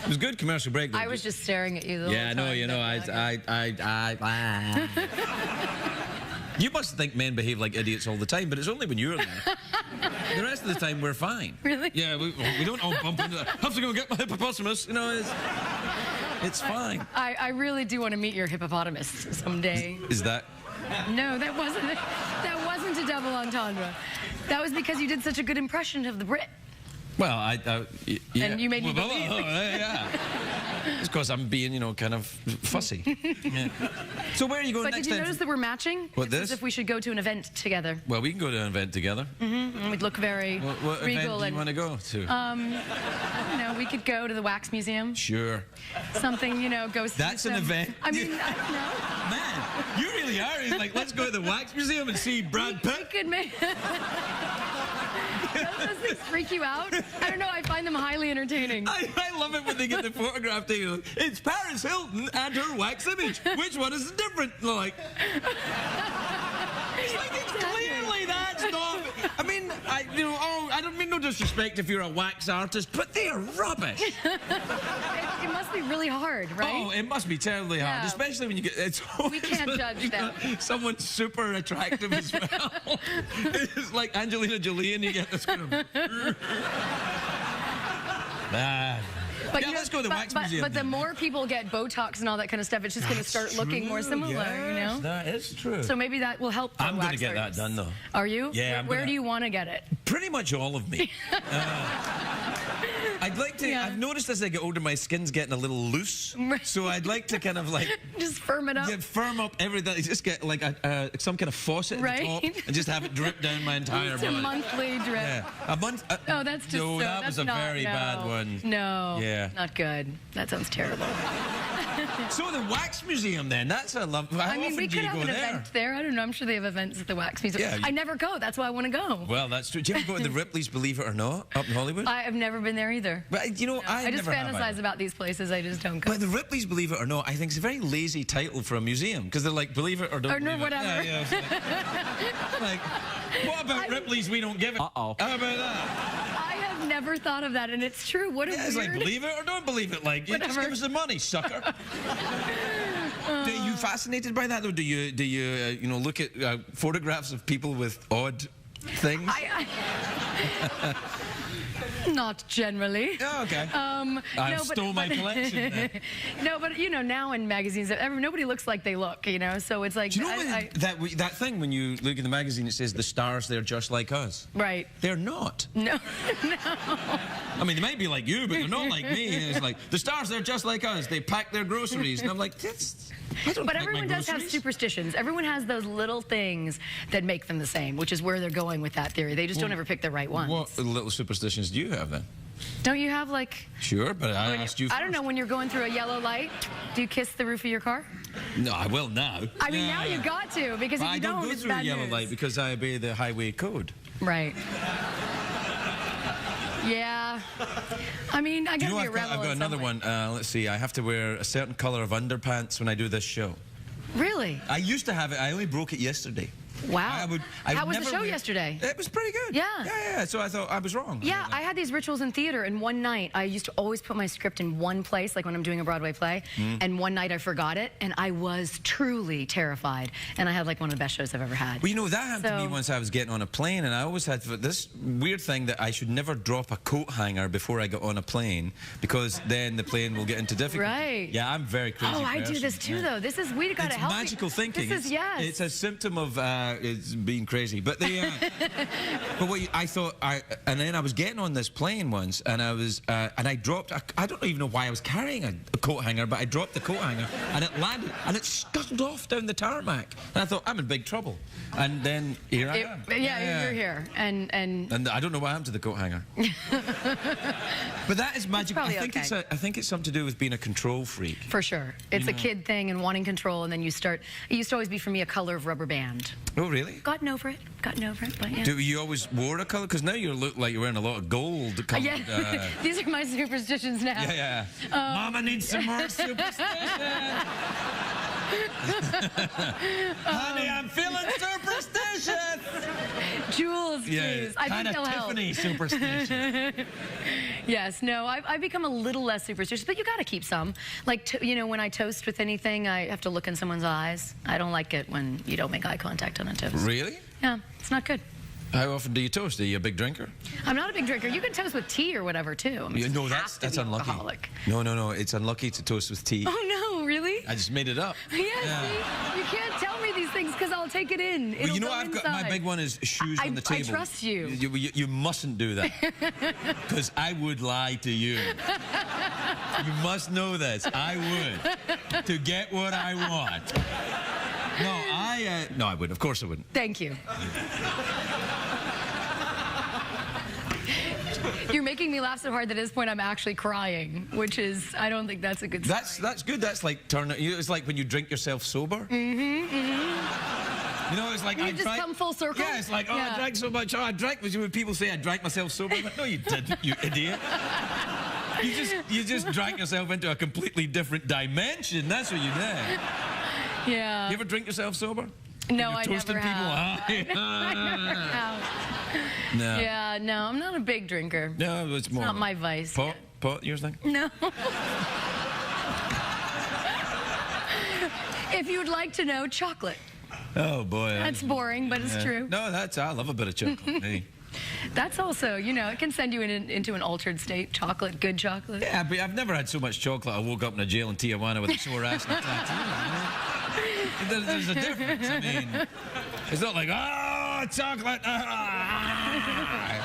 was a good commercial break. I was just staring at you the whole time. Yeah, no, you know, You must think men behave like idiots all the time, but it's only when you're there. The rest of the time, we're fine. Really? Yeah, we don't all bump into that. Have to go get my hippopotamus. You know, it's fine. I really do want to meet your hippopotamus someday. Is that... No, that wasn't a double entendre. That was because you did such a good impression of the Brit. Well, yeah. And you made me believe. Yeah. It's because I'm being, you know, kind of fussy. Yeah. So where are you going But next did you time? notice that we're matching? What, it's this? as if we should go to an event together. Well, we can go to an event together. And we'd look very what regal. What event do you want to go to? You know, we could go to the Wax Museum. Sure. Something, you know, go see That's an event? I mean, I don't know. Man, you really are. He's like, let's go to the Wax Museum and see Brad Pitt. We could make... Don't those things freak you out? I don't know, I find them highly entertaining. I love it when they get the photograph taken. It's Paris Hilton and her wax image. Which one is different? Like... It's like, it's clearly that's not... I mean, I don't mean no disrespect if you're a wax artist, but they are rubbish. It must be really hard, right? Oh, it must be terribly hard, especially when you get... We can't judge that. Someone super attractive as well. It's like Angelina Jolie and you get this kind of... Bad. But yeah, let's go to the Wax Museum. But the more people get Botox and all that kind of stuff, it's just going to start looking more similar, you know? That is true. So maybe that will help. I'm going to get that done, though. Are you? Yeah. Where do you want to get it? Pretty much all of me. I'd like to... Yeah. I've noticed as I get older, my skin's getting a little loose. So I'd like to kind of like... Just firm it up. Yeah, firm up everything. Just get like some kind of faucet at the top and just have it drip down my entire body. It's a monthly drip. Yeah. A month... oh, that's just... No, that was a very bad one. No. Yeah. Not good. That sounds terrible. So the Wax Museum, then. That's a love... I mean, we could have an event there. I don't know. I'm sure they have events at the Wax Museum. Yeah, I never go. That's why I want to go. Well, that's true. Do you ever go to the Ripley's, believe it or not, up in Hollywood? I have never been there either. But, you know, I just fantasize about these places. I just don't go. But the Ripley's, believe it or not, I think it's a very lazy title for a museum because they're like, believe it or don't believe whatever. it. Yeah, like, what about Ripley's? We don't give it. Uh-oh. How about that? I have never thought of that, and it's true. What a weird... It's like, believe it or don't believe it. Like, just give us the money, sucker. Are you fascinated by that, though? Do you know, look at photographs of people with odd things? Not generally. Oh, okay. I stole my collection then. No, but you know, now in magazines, nobody looks like they look, you know, so it's like... Do you know that thing when you look in the magazine, it says the stars, they're just like us? Right. They're not. No, no. I mean, they might be like you, but they're not like me. It's like, the stars, they're just like us. They pack their groceries. And I'm like, I don't But pack everyone my does have groceries. superstitions. Everyone has those little things that make them the same, which is where they're going with that theory. They just don't ever pick the right ones. What little superstitions do you have then? Don't you have, like... Sure, but I asked you first. I don't know, when you're going through a yellow light, do you kiss the roof of your car? No, I will now. I mean, now you got to, because if I you don't go it's through a bad yellow news. light because I obey the highway code. Right. Yeah. I mean, I gotta be a rebel. I've got another one. Let's see. I have to wear a certain color of underpants when I do this show. Really? I used to have it. I only broke it yesterday. Wow. How was the never show yesterday? It was pretty good. Yeah. Yeah. So I thought I was wrong. Yeah, I had these rituals in theater, and one night I used to always put my script in one place, like when I'm doing a Broadway play, and one night I forgot it, and I was truly terrified, and I had like one of the best shows I've ever had. Well, you know, that happened to me once I was getting on a plane, and I always had this weird thing that I should never drop a coat hanger before I got on a plane, because then the plane will get into difficulty. Right. Yeah, I'm very crazy. Oh, I do this too, though. This is, we gotta help. It's magical thinking. This is, yes. It's a symptom of it's being crazy. But the but what I thought, and then I was getting on this plane once, and I was and I dropped. I don't even know why I was carrying a coat hanger, but I dropped the coat hanger, and it landed, and it scuttled off down the tarmac. And I thought, I'm in big trouble. And then here I am. Yeah, you're here, and I don't know what happened to the coat hanger. But that is magical. I think it's something to do with being a control freak. For sure. It's a kid thing and wanting control, and then you start... It used to always be, for me, a color of rubber band. Oh, really? Gotten over it, but yeah. Do you always wore a color? Because now you look like you're wearing a lot of gold colored... Yeah. These are my superstitions now. Yeah. Mama needs some more superstition. Honey, I'm feeling superstitious. Jules, please. I think they'll help. Tiffany superstition. Yes, no, I've become a little less superstitious, but you got to keep some. Like, you know, when I toast with anything, I have to look in someone's eyes. I don't like it when you don't make eye contact on a toast. Really? Yeah, it's not good. How often do you toast? Are you a big drinker? I'm not a big drinker. You can toast with tea or whatever, too. I mean, No, that's unlucky. Alcoholic. No, it's unlucky to toast with tea. Oh, no, really? I just made it up. Yeah, see? You can't tell me these things because I'll take it in. Well, you know, I've got my big one is shoes on the table. I trust you. You mustn't do that, because I would lie to you. You must know this. I would, to get what I want. No, I wouldn't. Of course I wouldn't. Thank you. You're making me laugh so hard that at this point I'm actually crying, which is, I don't think that's a good sign. That's good. That's like it's like when you drink yourself sober. You know, it's like You just come full circle? Yeah, it's like, I drank so much. I drank. When people say I drank myself sober, I'm like, no, you didn't, you idiot. You just drank yourself into a completely different dimension. That's what you did. Yeah. You ever drink yourself sober? No, I never have. I never have. No. Yeah, no, I'm not a big drinker. No, it's more. Not my vice. Pot, yours thing? No. If you would like to know, chocolate. Oh, boy. That's boring, but it's true. No, I love a bit of chocolate. Hey. That's also, you know, it can send you into an altered state. Chocolate, good chocolate. Yeah, but I've never had so much chocolate. I woke up in a jail in Tijuana with a sore ass and a tattoo. You know? There's a difference. I mean, it's not like, chocolate. I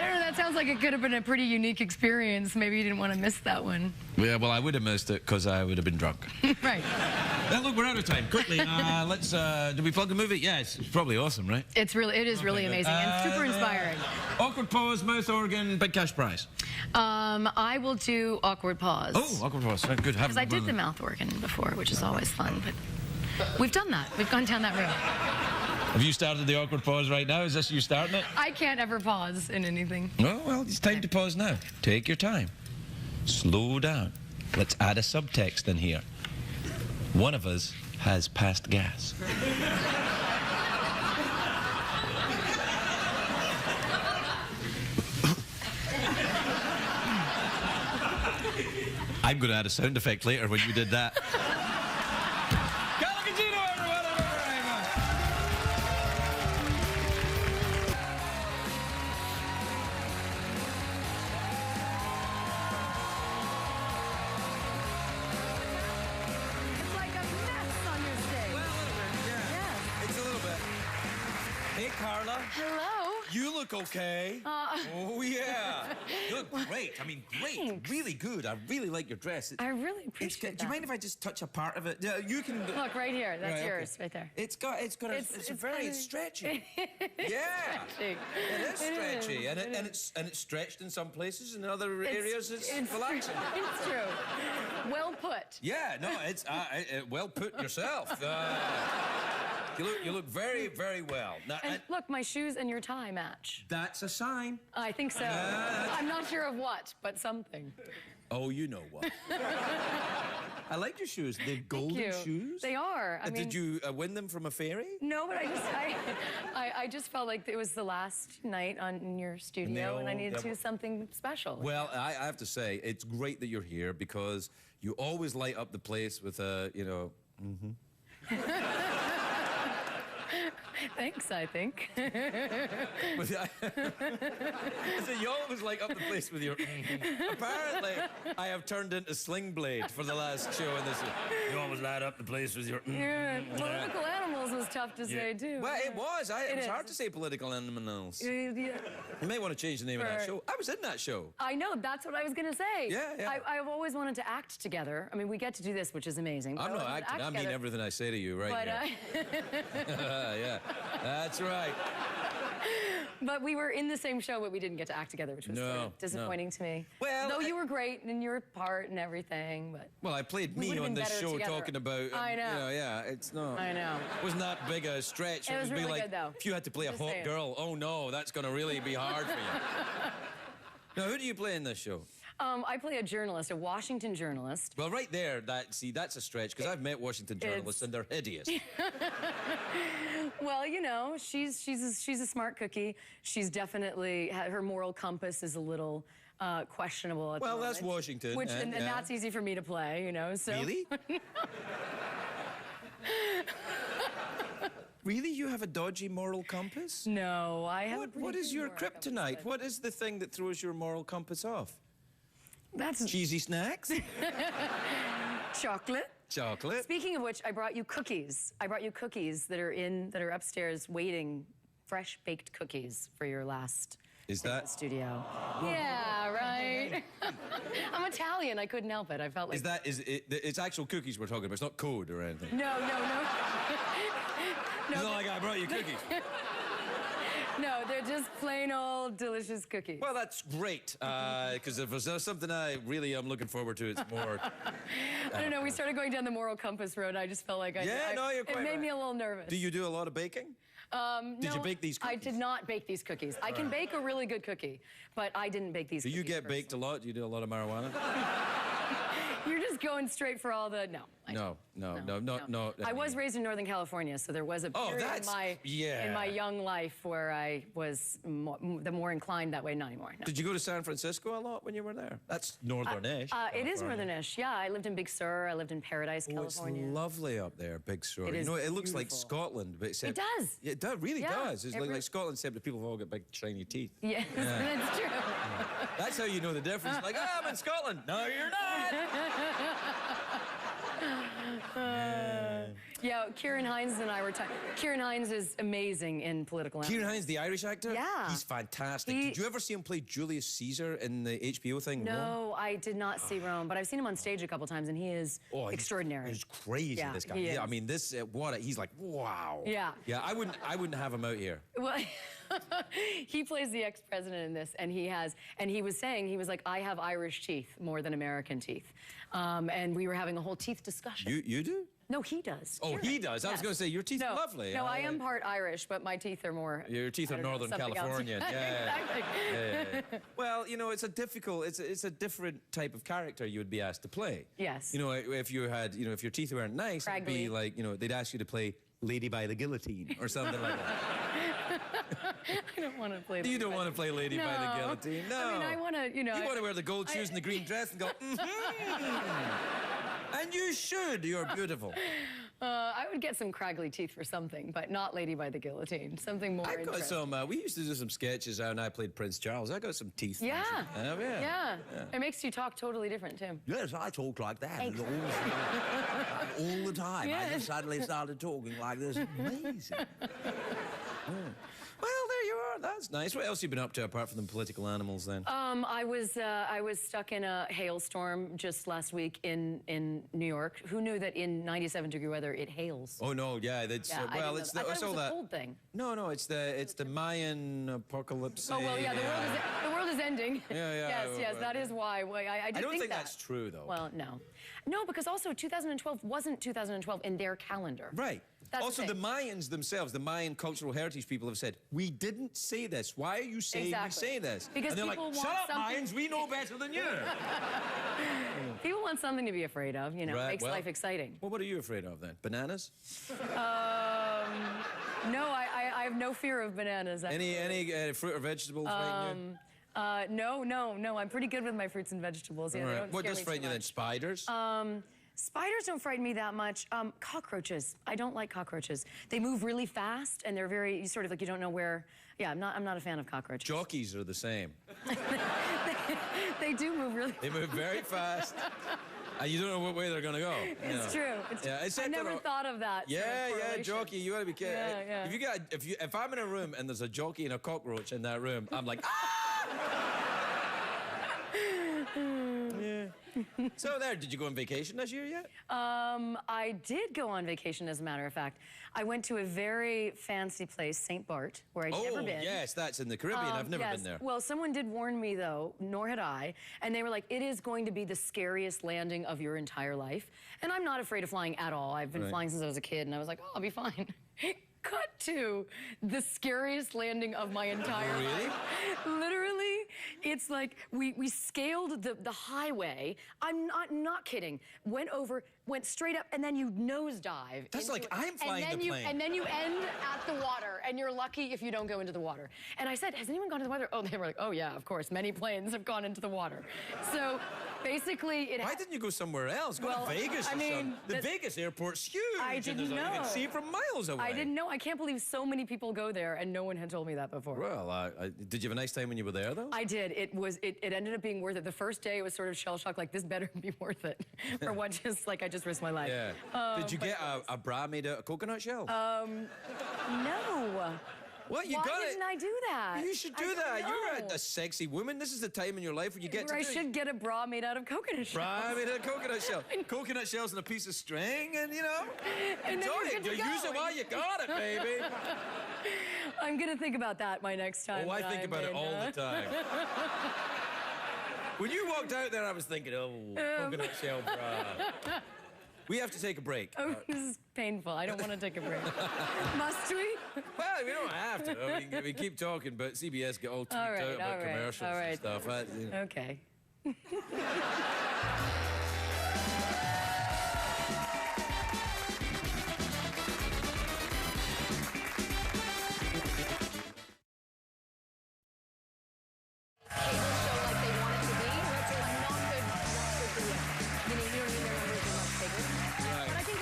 don't know, that sounds like it could have been a pretty unique experience. Maybe you didn't want to miss that one. Yeah, well, I would have missed it because I would have been drunk. Right. Now, look, we're out of time. Quickly, let's, do we plug the movie? Yeah, it's probably awesome, right? It is really amazing and super inspiring. Awkward pause, mouth organ, big cash prize. I will do awkward pause. Oh, awkward pause. Good. Because I did the mouth organ before, which is always fun, but we've done that. We've gone down that road. Have you started the awkward pause right now? Is this you starting it? I can't ever pause in anything. Oh, well, it's time to pause now. Take your time. Slow down. Let's add a subtext in here. One of us has passed gas. I'm going to add a sound effect later when you did that. Carla Gugino, everyone! Carla. Hello. You look okay. Oh, yeah. You look great. I mean, great. Thanks. Really good. I really like your dress. I really appreciate that. Do you mind if I just touch a part of it? You can... Look, right here. That's Right, yours, okay. right there. It's very stretchy. Yeah. Stretchy. It is stretchy. It And is. it's stretched in some places, and in other areas it's relaxing. It's true. Well put. Yeah, no, it's well put yourself. You look very, very well. Now, And look, my shoes and your tie match. that's a sign. I think so. I'm not sure of what, but something. Oh, you know what. I like your shoes. They're golden shoes. They are. I mean, did you win them from a fairy? No, but I just felt like it was the last night in your studio, and I needed to do something special. Well, I have to say, it's great that you're here because you always light up the place with a, you know, Thanks, I think. So you always light up the place with your... Apparently, I have turned into Sling Blade for the last show in this. You always light up the place with your... Yeah, political animals was tough to say, too. Well, it was. It was is. hard to say political animals. Yeah. You may want to change the name of that show. I was in that show. I know, that's what I was going to say. Yeah. I've always wanted to act together. I mean, we get to do this, which is amazing. I'm not acting. I mean everything I say to you right here. Yeah, that's right. But we were in the same show, but we didn't get to act together, which was sort of disappointing to me. Well, though you were great in your part and everything, but... Well, I played me on this show talking about... I know. You know, yeah, it's not... I know. It wasn't that big a stretch. It was really like, good, though. If you had to play a hot saying. girl, oh no, that's going to really be hard for you. Now, who do you play in this show? I play a journalist, a Washington journalist. Well, right there, that's a stretch, because I've met Washington journalists, and they're hideous. Well, you know, she's a smart cookie. She's definitely, her moral compass is a little questionable at the moment. Well, that's Washington. And that's easy for me to play, you know, so... Really? Really? You have a dodgy moral compass? No, I have What is your kryptonite? What is the thing that throws your moral compass off? That's... Cheesy snacks? Chocolate. Chocolate. Speaking of which, I brought you cookies. I brought you cookies that are upstairs waiting, fresh baked cookies for your last studio. Yeah, right. I'm Italian. I couldn't help it. I felt like... It's actual cookies we're talking about. It's not code or anything. No. It's not like I brought you cookies. No, they're just plain old delicious cookies. Well, that's great, because if there's something I really am looking forward to, it's more... I don't know, we started going down the moral compass road, I just felt like you're quite it made me a little nervous. Do you do a lot of baking? Did you bake these cookies? I did not bake these cookies. I can bake a really good cookie, but I didn't bake these cookies. Do you get baked a lot? Do you do a lot of marijuana? You're just going straight for all the... No. No. I was raised in Northern California, so there was a period in my young life where I was more inclined that way. Not anymore. No. Did you go to San Francisco a lot when you were there? That's northern-ish. It is northern-ish, yeah. I lived in Big Sur. I lived in Paradise, California. It's lovely up there, Big Sur. It is it looks like Scotland, but except... It does. It really does. It's like Scotland, except the people have all got big, shiny teeth. Yes, that's true. That's how you know the difference. Like, I'm in Scotland. No, you're not. Yeah, Kieran Hines and I were talking. Kieran Hines is amazing in political animals. Kieran Hines, the Irish actor? Yeah. He's fantastic. Did you ever see him play Julius Caesar in the HBO thing? No, I did not see Rome, but I've seen him on stage a couple times, and he is extraordinary. He's crazy, this guy. He is. I mean, he's like, wow. Yeah. Yeah, I wouldn't have him out here. Well, he plays the ex-president in this, and he was saying, he was like, I have Irish teeth more than American teeth. And we were having a whole teeth discussion. You do? No, he does. Oh, he does? I was going to say, your teeth are lovely. No, I am part Irish, but my teeth are more... Your teeth are Northern Californian. Exactly. Yeah. Well, you know, it's a different type of character you would be asked to play. Yes. You know, if your teeth weren't nice, it'd be like, you know, they'd ask you to play Lady by the Guillotine or something like that. I don't want to play You don't want to play Lady by the Guillotine? No. I mean, I want to, you know... You want to wear the gold shoes and the green dress and go, And you should. You're beautiful. I would get some craggly teeth for something, but not Lady by the Guillotine. Something more I got some, we used to do some sketches when I played Prince Charles. I got some teeth. Yeah. It makes you talk totally different, too. Yes, I talk like that all the time. Yes. I just suddenly started talking like this. Amazing. Well, there you are. That's nice. What else have you been up to apart from the political animals then? I was stuck in a hailstorm just last week in New York. Who knew that in 97-degree weather it hails? Oh no, yeah, that's Yeah, well, it's I thought it's it all was a that. cold thing. No, it's the Mayan apocalypse. Oh well, yeah, the world is ending. Yeah. Yes, that is why. I I don't think that. that's true though. Well, no, because also 2012 wasn't 2012 in their calendar. Right. That's also, the the thing. Mayans themselves, the Mayan cultural heritage people have said, we didn't say this. Why are you saying Exactly. we say this? Because and they're people like, want shut up, something- Mayans, we know better than you. People want something to be afraid of, you know, Right, makes well- life exciting. Well, what are you afraid of then? Bananas? No, I have no fear of bananas. Any fruit or vegetable frighten you? No, I'm pretty good with my fruits and vegetables. Yeah, All they right. don't What scare does me frighten too you then? much. Spiders? Spiders don't frighten me that much. Cockroaches. I don't like cockroaches. They move really fast, and they're very sort of like you don't know where. Yeah, I'm not a fan of cockroaches. Jockeys are the same. They do move really. They move very fast. And you don't know what way they're going to go. It's true. It's true. except I never they're- thought of that. Yeah, correlation. jockey. You got to be careful. Yeah. If I'm in a room and there's a jockey and a cockroach in that room, I'm like, ah! Yeah. So did you go on vacation this year yet? I did go on vacation, as a matter of fact. I went to a very fancy place, St. Bart, where I'd never been. Oh, yes, that's in the Caribbean. I've never been there. Well, someone did warn me, though, nor had I, and they were like, it is going to be the scariest landing of your entire life. And I'm not afraid of flying at all. I've been flying since I was a kid, and I was like, oh, I'll be fine. Cut to the scariest landing of my entire life. Literally, it's like we scaled the highway. I'm not kidding. Went straight up, and then you nosedive. That's like into it. I'm flying and then the plane. And then you end at the water, and you're lucky if you don't go into the water. And I said, has anyone gone to the water? Oh, they were like, oh yeah, of course. Many planes have gone into the water. So basically, Why didn't you go somewhere else? Go Well, to Vegas or I mean, something. The Vegas airport's huge. I and didn't you can know. see it from miles away. I didn't know. I can't believe so many people go there, and no one had told me that before. Well, did you have a nice time when you were there, though? I did. It ended up being worth it. The first day, it was sort of shell shock, like this better be worth it, for what I just risked my life. Yeah. Did you get a bra made out of coconut shell? No. What? You Why got didn't it? I do that? You should I do don't that. You're know. a sexy woman. This is the time in your life where you get Where to I do should get a bra made out of coconut shell. Bra made out of coconut shell. Coconut shells and a piece of string, and you know, And then enjoy you're it. good to You go. use it while you got it, baby. I'm gonna think about that my next time. Oh, I that think I'm about it in, all the time. When you walked out there, I was thinking, oh, coconut shell bra. We have to take a break. Oh, this is painful. I don't want to take a break. Must we? Well, we don't have to. I mean, we keep talking, but CBS get all tweaked All right, out about all right, commercials all right. and stuff. Okay.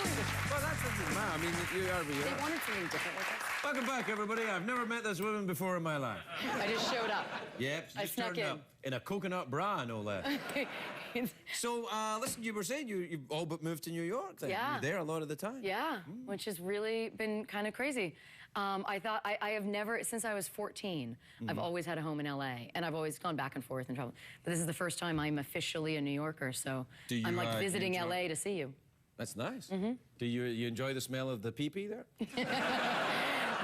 I mean, you are. They wanted something different with us. Welcome back, everybody. I've never met this woman before in my life. I just showed up. Yep, she I just snuck turned in. up in a coconut bra, no less. So, listen, you were saying you've all but moved to New York then. Yeah. You're there a lot of the time. Yeah, which has really been kind of crazy. I thought I have never, since I was 14, I've always had a home in LA, and I've always gone back and forth and traveled. But this is the first time I'm officially a New Yorker, so Do you, I'm like visiting enjoy- LA to see you. That's nice. Do you enjoy the smell of the pee-pee there?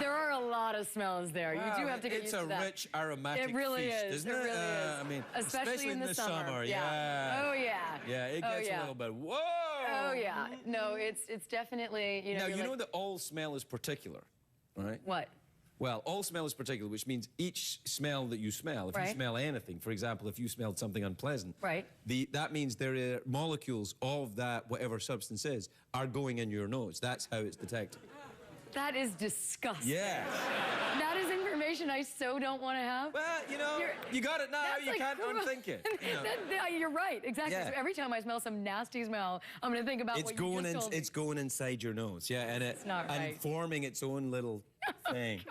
There are a lot of smells there. You do have to get used to that. It's a rich, aromatic It really feast, is. isn't It it? really is. I mean, especially in the summer. Yeah. Oh yeah. Yeah, it Oh, gets yeah. a little bit. Whoa. Oh yeah. No, it's definitely Now you're you know like, that all smell is particular, right? what? Well, all smell is particular, which means each smell that you smell, if you Right. smell anything, for example, if you smelled something unpleasant, Right. That means there are molecules of that, whatever substance is, are going in your nose. That's how it's detected. That is disgusting. Yeah. That is information I so don't want to have. Well, you know, you got it now, That's you like can't cruel. unthink it. You know. You're right, exactly. Yeah. So every time I smell some nasty smell, I'm going to think about It's what going you just told me. it's going inside your nose, yeah, and It's not and right. forming its own little thing.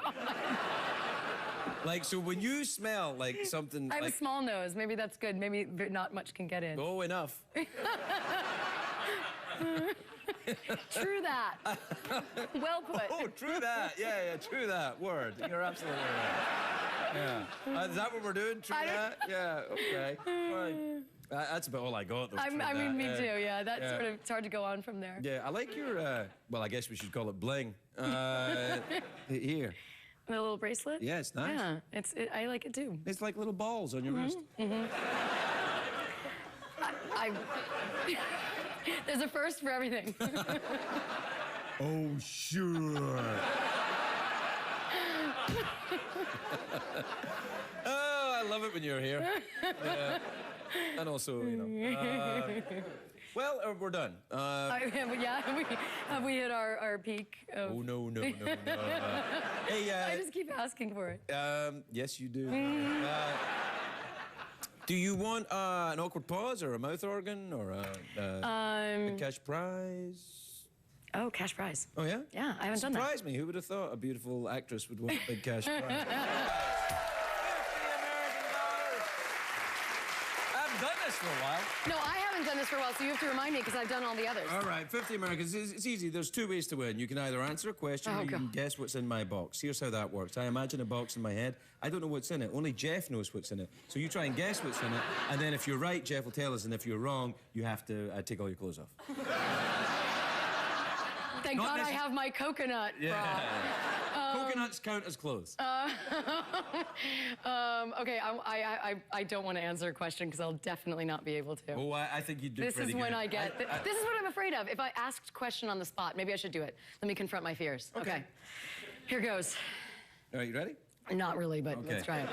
Like, so when you smell like something I have like, a small nose. Maybe that's good. Maybe not much can get in. oh, enough. True that. Well put. Oh, true that. Yeah, true that. Word. You're absolutely right. Yeah. Is that what we're doing? True that? Yeah, okay. Fine. That's about all I got, though. I mean, me too, yeah. That's sort of, it's hard to go on from there. Yeah, I like your, well, I guess we should call it bling. Here. The little bracelet? Yeah, it's nice. Yeah, I like it too. It's like little balls on your wrist. There's a first for everything. Oh, sure. Oh, I love it when you're here. Yeah. And also, you know. Well, we're done. Have we hit our peak? Of... Oh, no. Hey, I just keep asking for it. Yes, you do. Do you want an awkward pause or a mouth organ or a cash prize? Oh, cash prize. Oh, yeah? Yeah, I haven't done that. Surprised me. Who would have thought a beautiful actress would want a big cash prize? $50 American. I haven't done this for a while. No, I haven't done this for a while, so you have to remind me because I've done all the others. All right, 50 Americans. It's easy. There's two ways to win. You can either answer a question or you can guess what's in my box. Here's how that works. I imagine a box in my head. I don't know what's in it. Only Jeff knows what's in it. So you try and guess what's in it, and then if you're right, Jeff will tell us, and if you're wrong, you have to take all your clothes off. Thank God I have my coconut bra. Coconuts count as clothes. Okay, I don't want to answer a question because I'll definitely not be able to. Oh, I think you'd do This pretty is when good. I get... this is what I'm afraid of. If I asked a question on the spot, maybe I should do it. Let me confront my fears. Okay. Here goes. All right, you ready? Not really, but let's try it.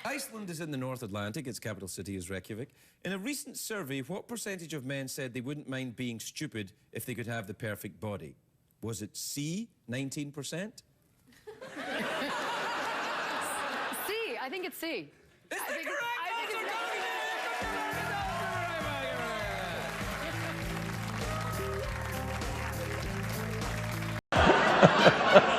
Iceland is in the North Atlantic. Its capital city is Reykjavik. In a recent survey, what percentage of men said they wouldn't mind being stupid if they could have the perfect body? Was it C, 19%? C. I think it's C. Is that correct? I think it's